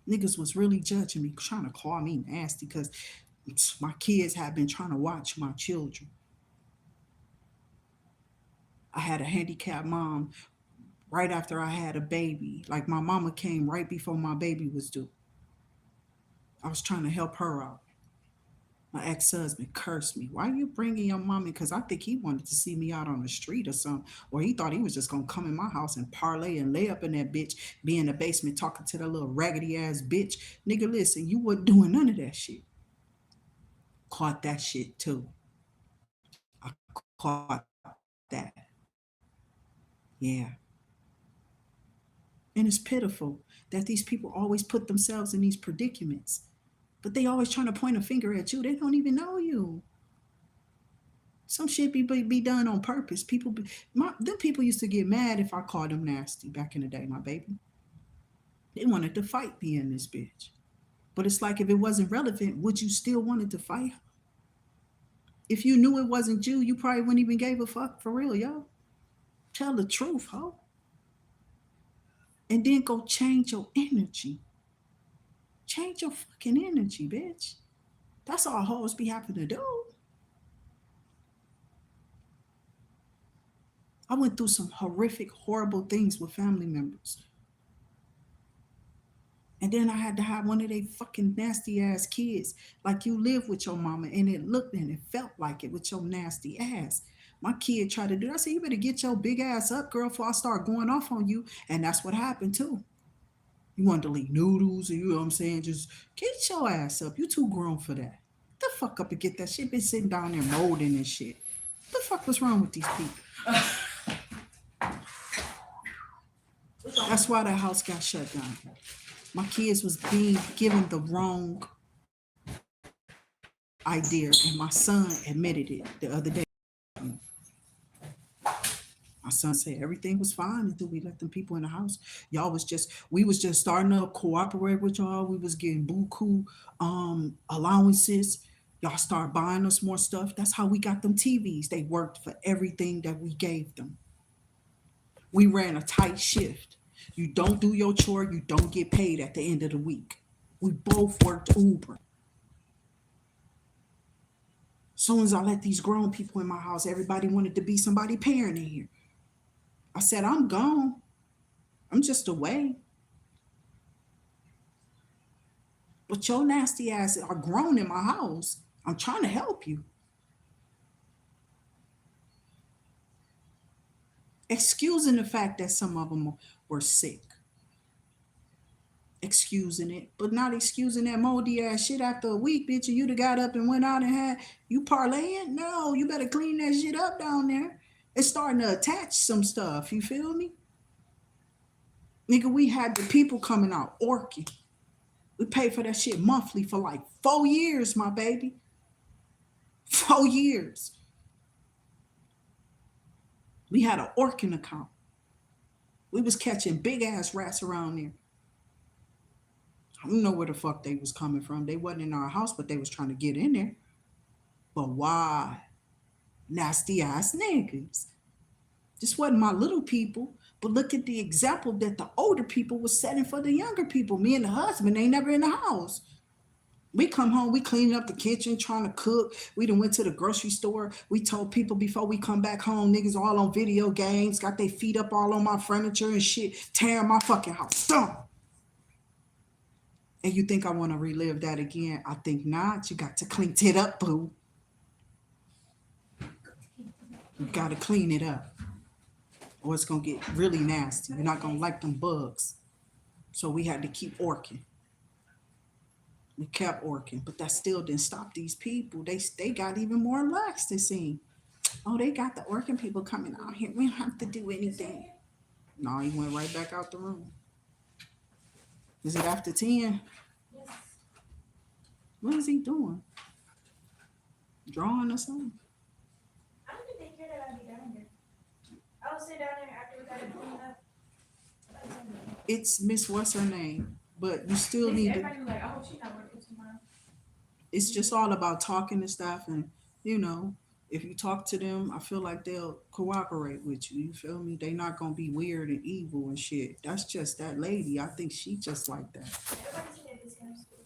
[SPEAKER 1] Niggas was really judging me, trying to call me nasty because my kids have been trying to watch my children. I had a handicapped mom right after I had a baby. Like my mama came right before my baby was due. I was trying to help her out. My ex-husband cursed me. Why are you bringing your mama? Because I think he wanted to see me out on the street or something. Or he thought he was just going to come in my house and parlay and lay up in that bitch, be in the basement talking to that little raggedy ass bitch. Nigga, listen, you wasn't doing none of that shit. Caught that shit too. I caught that. Yeah. And it's pitiful that these people always put themselves in these predicaments. But they always trying to point a finger at you. They don't even know you. Some shit be done on purpose. Them people used to get mad if I called them nasty back in the day, my baby. They wanted to fight me in this bitch. But it's like if it wasn't relevant, would you still wanted to fight? If you knew it wasn't you probably wouldn't even gave a fuck for real, yo. Tell the truth, ho. And then go change your energy. Change your fucking energy, bitch. That's all hoes be having to do. I went through some horrific, horrible things with family members. And then I had to have one of they fucking nasty ass kids. Like you live with your mama and it looked and it felt like it with your nasty ass. My kid tried to do that. I said, you better get your big ass up, girl, before I start going off on you. And that's what happened too. You wanted to leave noodles, and you know what I'm saying? Just get your ass up. You too grown for that. The fuck up and get that shit. Been sitting down there molding and shit. The fuck was wrong with these people? That's why that house got shut down. My kids was being given the wrong idea, and my son admitted it the other day. My son said everything was fine until we let them people in the house. We was just starting to cooperate with y'all. We was getting buku allowances. Y'all start buying us more stuff. That's how we got them TVs. They worked for everything that we gave them. We ran a tight shift. You don't do your chore, you don't get paid at the end of the week. We both worked Uber. As soon as I let these grown people in my house, everybody wanted to be somebody parent in here. I said, I'm gone. I'm just away. But your nasty ass are grown in my house. I'm trying to help you. Excusing the fact that some of them were sick. Excusing it, but not excusing that moldy ass shit after a week, bitch. And you'd have got up and went out and had you parlaying? No, you better clean that shit up down there. It's starting to attach some stuff. You feel me? Nigga, we had the people coming out orking. We paid for that shit monthly for like 4 years, my baby. 4 years. We had an orking account. We was catching big ass rats around there. I don't know where the fuck they was coming from. They wasn't in our house, but they was trying to get in there. But why? Nasty ass niggas. This wasn't my little people. But look at the example that the older people was setting for the younger people. Me and the husband, they never in the house. We come home, we cleaning up the kitchen, trying to cook. We done went to the grocery store. We told people before we come back home, niggas all on video games, got their feet up all on my furniture and shit, tearing my fucking house down. And you think I want to relive that again? I think not. You got to clean it up, boo. You got to clean it up, or it's gonna get really nasty. You're not gonna like them bugs. So we had to keep orking. We kept orking, but that still didn't stop these people. They got even more lax, it seemed. Oh, they got the orking people coming out here. We don't have to do anything. No, he went right back out the room. Is it after 10? What is he doing? Drawing or something?
[SPEAKER 2] I don't think they care that I'll be down there. I will sit down there after we got it cleaned up.
[SPEAKER 1] It's Miss What's her name, but you still need to.
[SPEAKER 2] Everybody like, I hope she's not working tomorrow.
[SPEAKER 1] It's just all about talking to staff, and you know, if you talk to them, I feel like they'll cooperate with you. You feel me? They not gonna be weird and evil and shit. That's just that lady. I think she just like that.
[SPEAKER 2] Everybody said that this kind of stupid.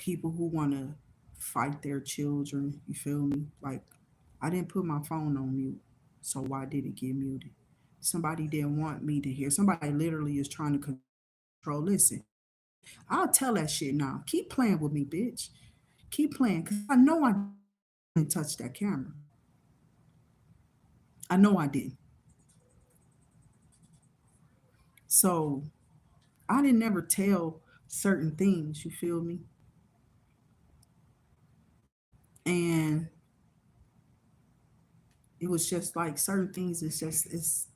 [SPEAKER 1] people who want to fight their children. You feel me? Like, I didn't put my phone on mute, so why did it get muted? Somebody didn't want me to hear. Somebody literally is trying to control. Listen, I'll tell that shit now. Keep playing with me, bitch. Keep playing, because I know I didn't touch that camera. I know I didn't. So I didn't never tell certain things, you feel me? And it was just like certain things, it's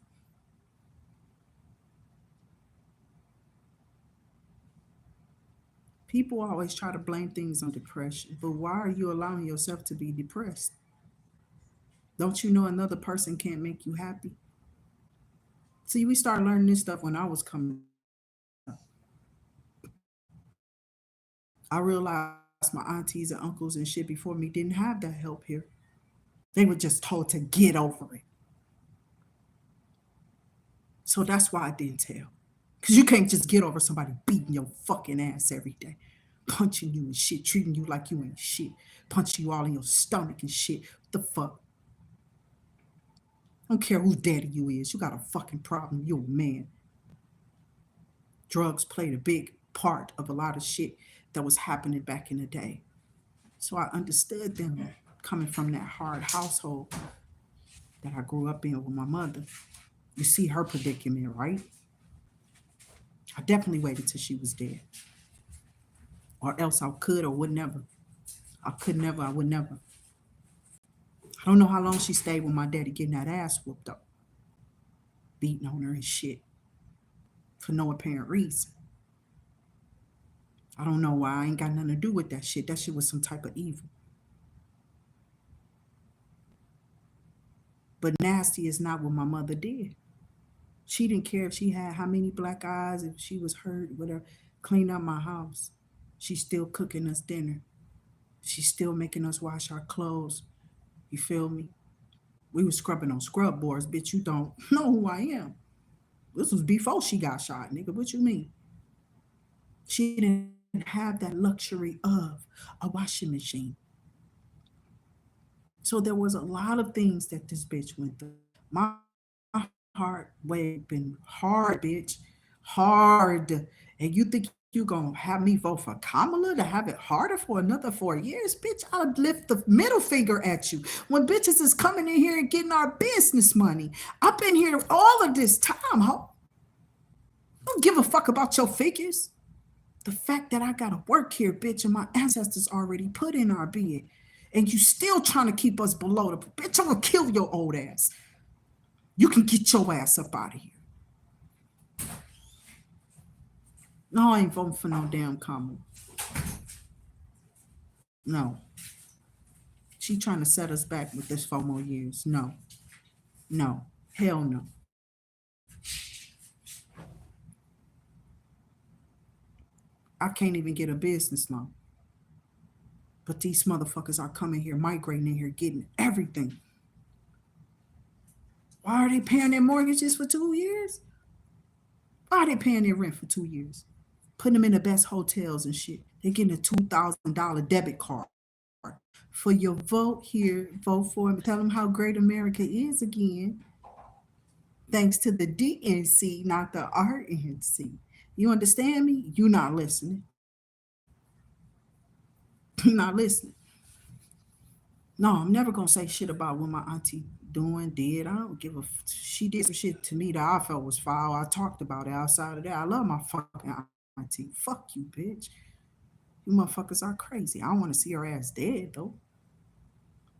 [SPEAKER 1] people always try to blame things on depression, but why are you allowing yourself to be depressed? Don't you know another person can't make you happy? See, we started learning this stuff when I was coming up. I realized my aunties and uncles and shit before me didn't have that help here. They were just told to get over it. So that's why I didn't tell. Because you can't just get over somebody beating your fucking ass every day, punching you and shit, treating you like you ain't shit, punching you all in your stomach and shit. What the fuck? I don't care whose daddy you is. You got a fucking problem. You're a man. Drugs played a big part of a lot of shit that was happening back in the day. So I understood them coming from that hard household that I grew up in with my mother. You see her predicament, right? I definitely waited till she was dead. Or else I could or would never. I could never, I would never. I don't know how long she stayed with my daddy getting that ass whooped up, beating on her and shit for no apparent reason. I don't know why. I ain't got nothing to do with that shit. That shit was some type of evil. But nasty is not what my mother did. She didn't care if she had how many black eyes, if she was hurt, whatever. Clean up my house. She's still cooking us dinner. She's still making us wash our clothes. You feel me? We was scrubbing on scrub boards, bitch. You don't know who I am. This was before she got shot, nigga. What you mean? She didn't have that luxury of a washing machine. So there was a lot of things that this bitch went through. My heart way been hard, bitch. Hard. And you think you gonna have me vote for Kamala to have it harder for another 4 years? Bitch, I'll lift the middle finger at you. When bitches is coming in here and getting our business money. I've been here all of this time, ho. I don't give a fuck about your figures. The fact that I gotta work here, bitch, and my ancestors already put in our bid, and you still trying to keep us below the bitch, I'm gonna kill your old ass. You can get your ass up out of here. No, I ain't voting for no damn Kamala. No. She trying to set us back with this 4 more years. No. No. Hell no. I can't even get a business loan. But these motherfuckers are coming here, migrating in here, getting everything. Why are they paying their mortgages for 2 years? Why are they paying their rent for 2 years? Putting them in the best hotels and shit. They're getting a $2,000 debit card. For your vote here, vote for them. Tell them how great America is again. Thanks to the DNC, not the RNC. You understand me? You're not listening. You're not listening. No, I'm never gonna say shit about what my auntie doing, did. I don't give a. She did some shit to me that I felt was foul. I talked about it outside of that. I love my fucking auntie. Fuck you, bitch. You motherfuckers are crazy. I don't want to see her ass dead though.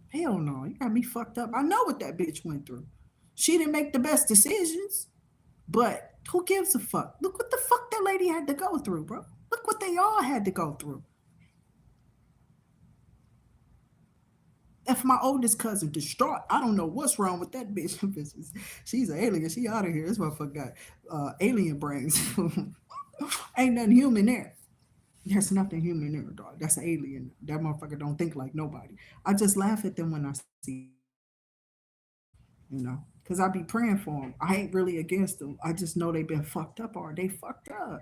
[SPEAKER 1] Hell no, you got me fucked up. I know what that bitch went through. She didn't make the best decisions, but who gives a fuck? Look what the fuck that lady had to go through, bro. Look what they all had to go through. If my oldest cousin distraught, I don't know what's wrong with that bitch. She's an alien. She out of here. This motherfucker got alien brains. Ain't nothing human there. There's nothing human there, dog. That's an alien. That motherfucker don't think like nobody. I just laugh at them when I see them. You know, because I be praying for them. I ain't really against them. I just know they been fucked up or they fucked up.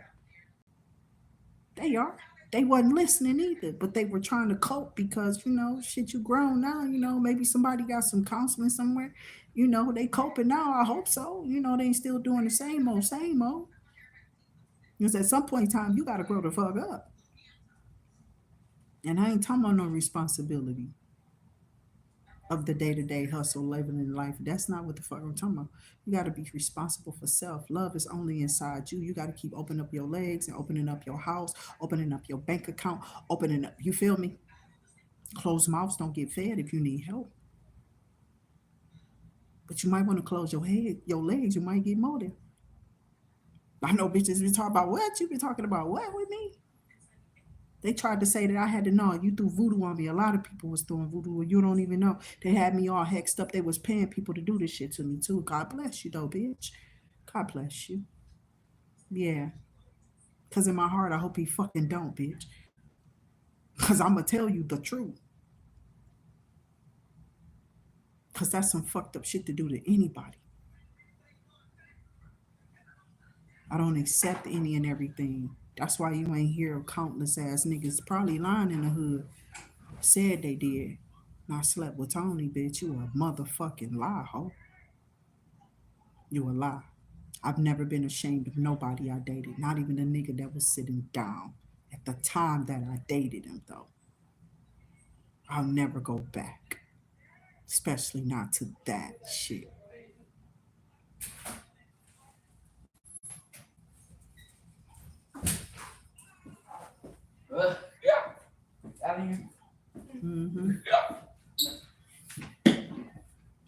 [SPEAKER 1] They are. They wasn't listening either, but they were trying to cope because, shit, you grown now, maybe somebody got some counseling somewhere, they coping now. I hope so. They ain't still doing the same old, same old. Because at some point in time, you got to grow the fuck up. And I ain't talking about no responsibility of the day-to-day hustle, living in life. That's not what the fuck I'm talking about. You got to be responsible for self. Love is only inside you. You got to keep opening up your legs and opening up your house, opening up your bank account, opening up, you feel me? Closed mouths don't get fed if you need help. But you might want to close your head, your legs. You might get more there. I know bitches be talking about what? You be talking about what with me? They tried to say that I had to know you threw voodoo on me. A lot of people was throwing voodoo. You don't even know. They had me all hexed up. They was paying people to do this shit to me too. God bless you though, bitch. God bless you. Yeah. Cause in my heart, I hope he fucking don't, bitch. Cause I'ma tell you the truth. Cause that's some fucked up shit to do to anybody. I don't accept any and everything. That's why you ain't hear countless ass niggas probably lying in the hood. Said they did. And I slept with Tony, bitch. You a motherfucking lie, ho. You a lie. I've never been ashamed of nobody I dated, not even the nigga that was sitting down at the time that I dated him, though. I'll never go back, especially not to that shit. Mm-hmm.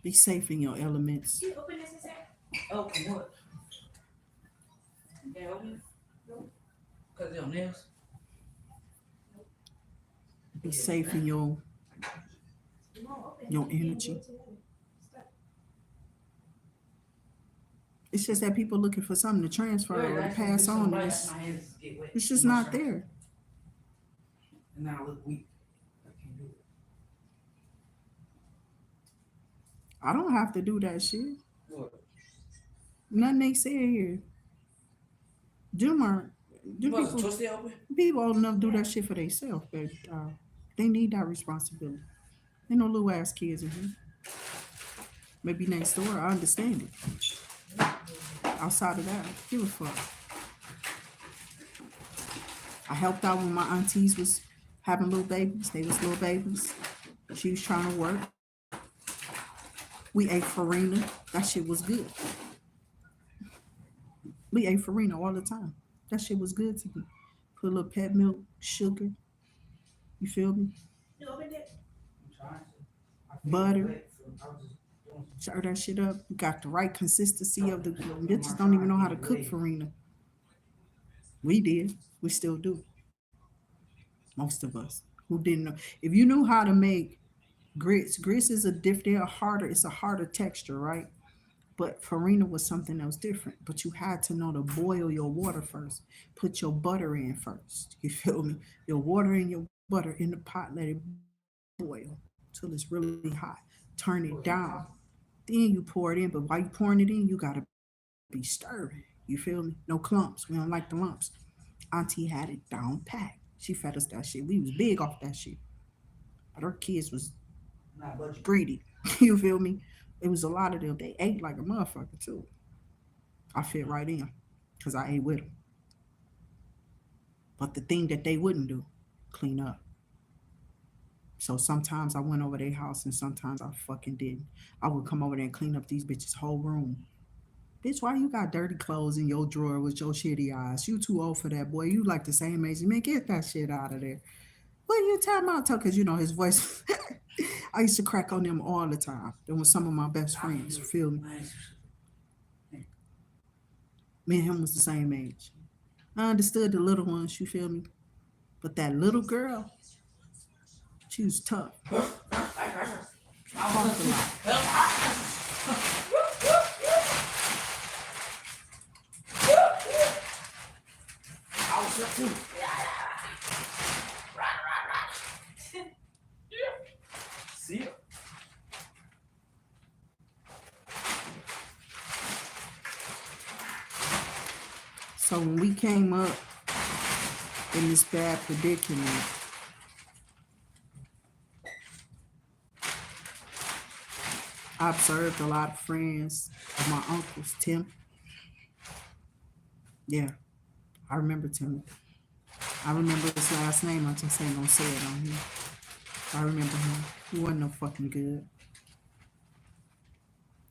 [SPEAKER 1] Be safe in your elements.
[SPEAKER 2] You open this and open what? You can't open it? Nope. Cause it's on nails.
[SPEAKER 1] Be safe in your energy. It's just that people looking for something to transfer or to pass on. It's just not there.
[SPEAKER 2] And now I look weak. I can't do it.
[SPEAKER 1] I don't have to do that shit.
[SPEAKER 2] What?
[SPEAKER 1] Nothing they said here. People old enough to do that shit for themselves, baby. They need that responsibility. Ain't no little ass kids in here. Maybe next door, I understand it. Outside of that, give a fuck. I helped out when my aunties was having little babies. They was little babies. She was trying to work. We ate farina. That shit was good. We ate farina all the time. That shit was good to me. Put a little pet milk, sugar. You feel me?
[SPEAKER 2] You opened it?
[SPEAKER 1] Butter. Stir that shit up. You got the right consistency of the bitches don't even know how to cook farina. We did. We still do. Most of us who didn't know. If you knew how to make grits is a different, it's a harder texture, right? But farina was something else different. But you had to know to boil your water first. Put your butter in first. You feel me? Your water and your butter in the pot, let it boil till it's really hot. Turn it down. Then you pour it in. But while you pouring it in, you gotta be stirring. You feel me? No clumps. We don't like the lumps. Auntie had it down pat. She fed us that shit. We was big off that shit. But her kids was greedy. You feel me? It was a lot of them. They ate like a motherfucker too. I fit right in because I ate with them. But the thing that they wouldn't do, clean up. So sometimes I went over their house and sometimes I fucking didn't. I would come over there and clean up these bitches' whole room. Bitch, why you got dirty clothes in your drawer with your shitty eyes? You too old for that, boy. You like the same age. Man, get that shit out of there. What you talking about? Because, his voice. I used to crack on them all the time. They were some of my best friends. You feel me? Me and him was the same age. I understood the little ones. You feel me? But that little girl, she was tough. Talked a lot.
[SPEAKER 2] See ya.
[SPEAKER 1] So when we came up, in this bad predicament. I observed a lot of friends of my uncles. Tim, yeah, I remember Tim. I remember his last name. I just ain't gonna say it on here. I remember him. He wasn't no fucking good.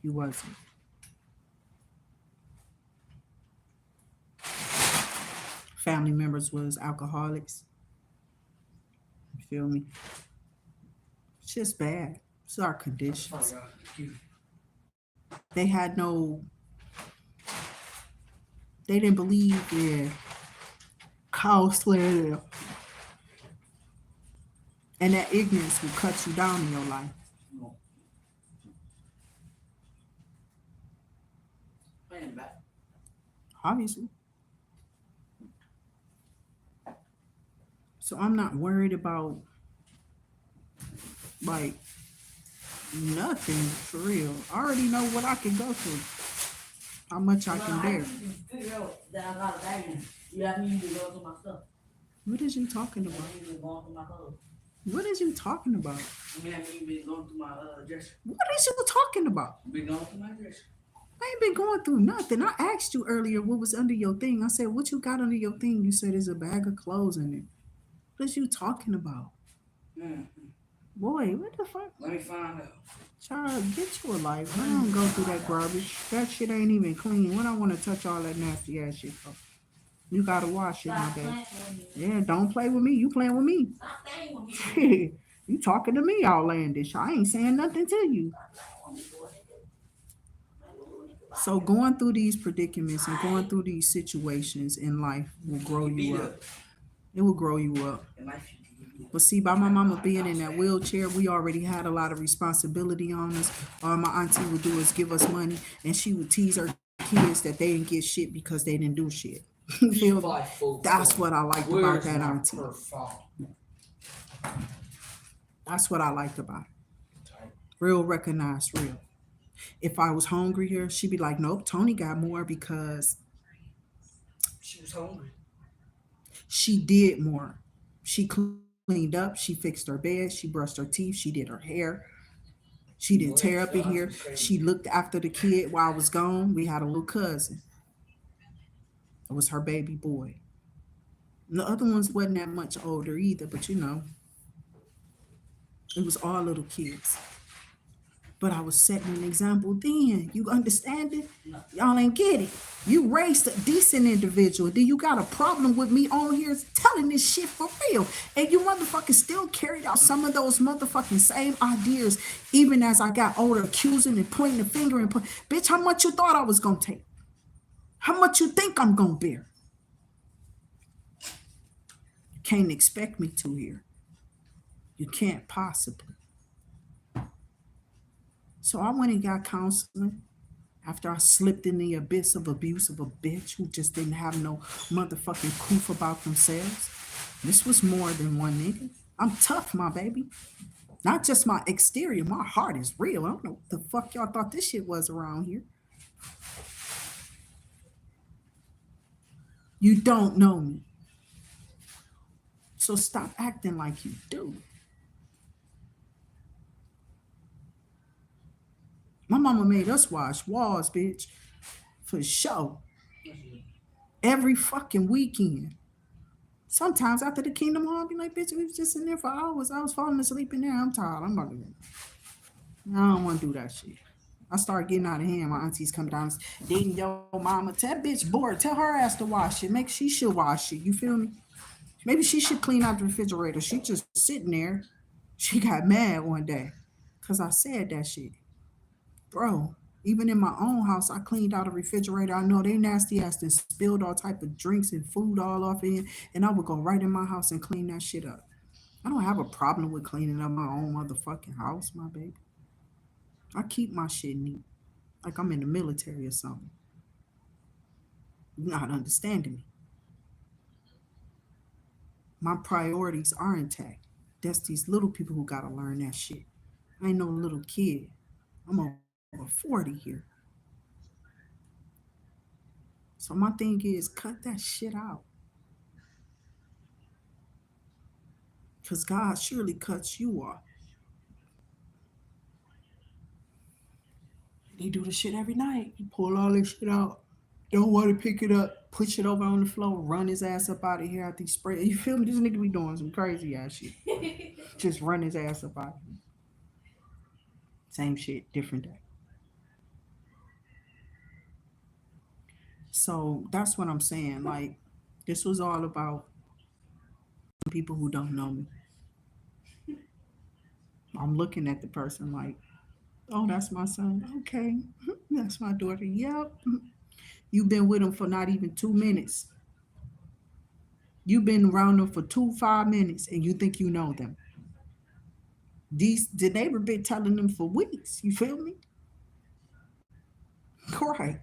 [SPEAKER 1] He wasn't. Family members was alcoholics. You feel me? It's just bad. It's our conditions. They had no. They didn't believe in counseling, and that ignorance will cut you down in your life. Obviously. So I'm not worried about like nothing for real. I already know what I can go through, how much I can bear. What is you talking about? What is you talking about? What is you talking about? I ain't been going through nothing. I asked you earlier what was under your thing. I said, what you got under your thing? You said there's a bag of clothes in it. What is you talking about? Boy, what the fuck?
[SPEAKER 2] Let me find out.
[SPEAKER 1] Child, get you a life. I don't go through that garbage. That shit ain't even clean. When I want to touch all that nasty ass shit for? You gotta wash it, my baby. Yeah, don't play with me. You playing with me. You talking to me outlandish. I ain't saying nothing to you. So going through these predicaments and going through these situations in life will grow you up. It will grow you up. But see, by my mama being in that wheelchair, we already had a lot of responsibility on us. All my auntie would do is give us money, and she would tease her kids that they didn't get shit because they didn't do shit. That's what I liked about that auntie. That's what I liked about it. Real recognized real. If I was hungry here, she'd be like, nope, Tony got more because
[SPEAKER 2] she was hungry.
[SPEAKER 1] She did more. She cleaned up, she fixed her bed, she brushed her teeth, she did her hair. She didn't tear up in here. She looked after the kid while I was gone. We had a little cousin. It was her baby boy. And the other ones wasn't that much older either, but you know, it was all little kids. But I was setting an example then. You understand it? Y'all ain't get it. You raised a decent individual. Then you got a problem with me on here telling this shit for real. And you motherfuckers still carried out some of those motherfucking same ideas, even as I got older, accusing and pointing the finger and bitch, how much you thought I was gonna take? How much you think I'm gonna bear? You can't expect me to here. You can't possibly. So I went and got counseling after I slipped in the abyss of abuse of a bitch who just didn't have no motherfucking proof about themselves. This was more than one nigga. I'm tough, my baby. Not just my exterior, my heart is real. I don't know what the fuck y'all thought this shit was around here. You don't know me. So stop acting like you do. My mama made us wash walls, bitch, for sure. Every fucking weekend. Sometimes after the Kingdom Hall, I'll be like, bitch, we was just in there for hours. I was falling asleep in there. I'm tired. I'm about to go. I don't want to do that shit. I start getting out of hand. My aunties come down, dating yo mama. Tell that bitch bored. Tell her ass to wash it. Make she should wash it. You feel me? Maybe she should clean out the refrigerator. She just sitting there. She got mad one day because I said that shit. Bro, even in my own house, I cleaned out a refrigerator. I know they nasty ass and spilled all type of drinks and food all off in, and I would go right in my house and clean that shit up. I don't have a problem with cleaning up my own motherfucking house, my baby. I keep my shit neat, like I'm in the military or something. You're not understanding me. My priorities are intact. That's these little people who gotta learn that shit. I ain't no little kid. I'm over 40 here. So my thing is cut that shit out. Because God surely cuts you off. They do the shit every night. You pull all this shit out. Don't want to pick it up. Push it over on the floor. Run his ass up out of here after he spray. You feel me? This nigga be doing some crazy ass shit. Just run his ass up out of here. Same shit, different day. So that's what I'm saying. Like, this was all about people who don't know me. I'm looking at the person like, oh, that's my son. Okay. That's my daughter. Yep. You've been with him for not even 2 minutes. You've been around them for 5 minutes and you think you know them. The neighbor been telling them for weeks. You feel me? Right.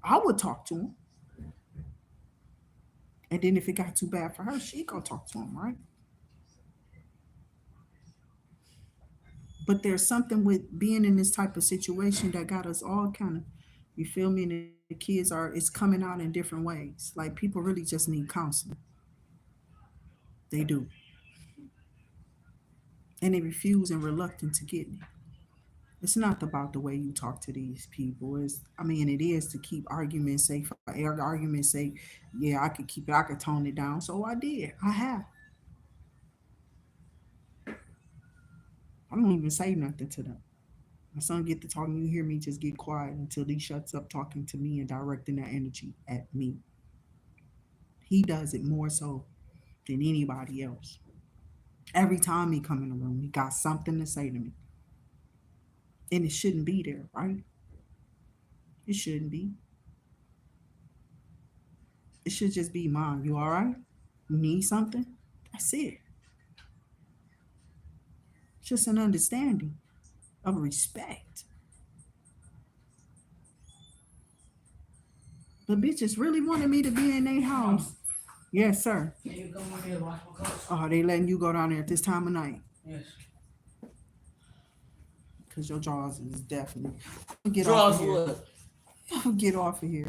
[SPEAKER 1] I would talk to him. And then if it got too bad for her, she go talk to him, right? But there's something with being in this type of situation that got us all kind of, you feel me? And the kids it's coming out in different ways. Like people really just need counseling. They do. And they refuse and reluctant to get it. It's not about the way you talk to these people. It is to keep argument's sake, for argument's sake. Yeah, I could keep it, I could tone it down. So I did. I have. I don't even say nothing to them. My son get to talking, you hear me just get quiet until he shuts up talking to me and directing that energy at me. He does it more so than anybody else. Every time he come in the room, he got something to say to me. And it shouldn't be there, right? It shouldn't be. It should just be mine. You all right? You need something? That's it. It's just an understanding of respect. But bitches really wanted me to be in their house. Yes, sir.
[SPEAKER 2] Can you come over here and wash my clothes?
[SPEAKER 1] Oh, they letting you go down there at this time of night?
[SPEAKER 2] Yes.
[SPEAKER 1] Because your jaws is definitely. Get
[SPEAKER 2] Draws
[SPEAKER 1] off of here.
[SPEAKER 2] what?
[SPEAKER 1] Get off of here.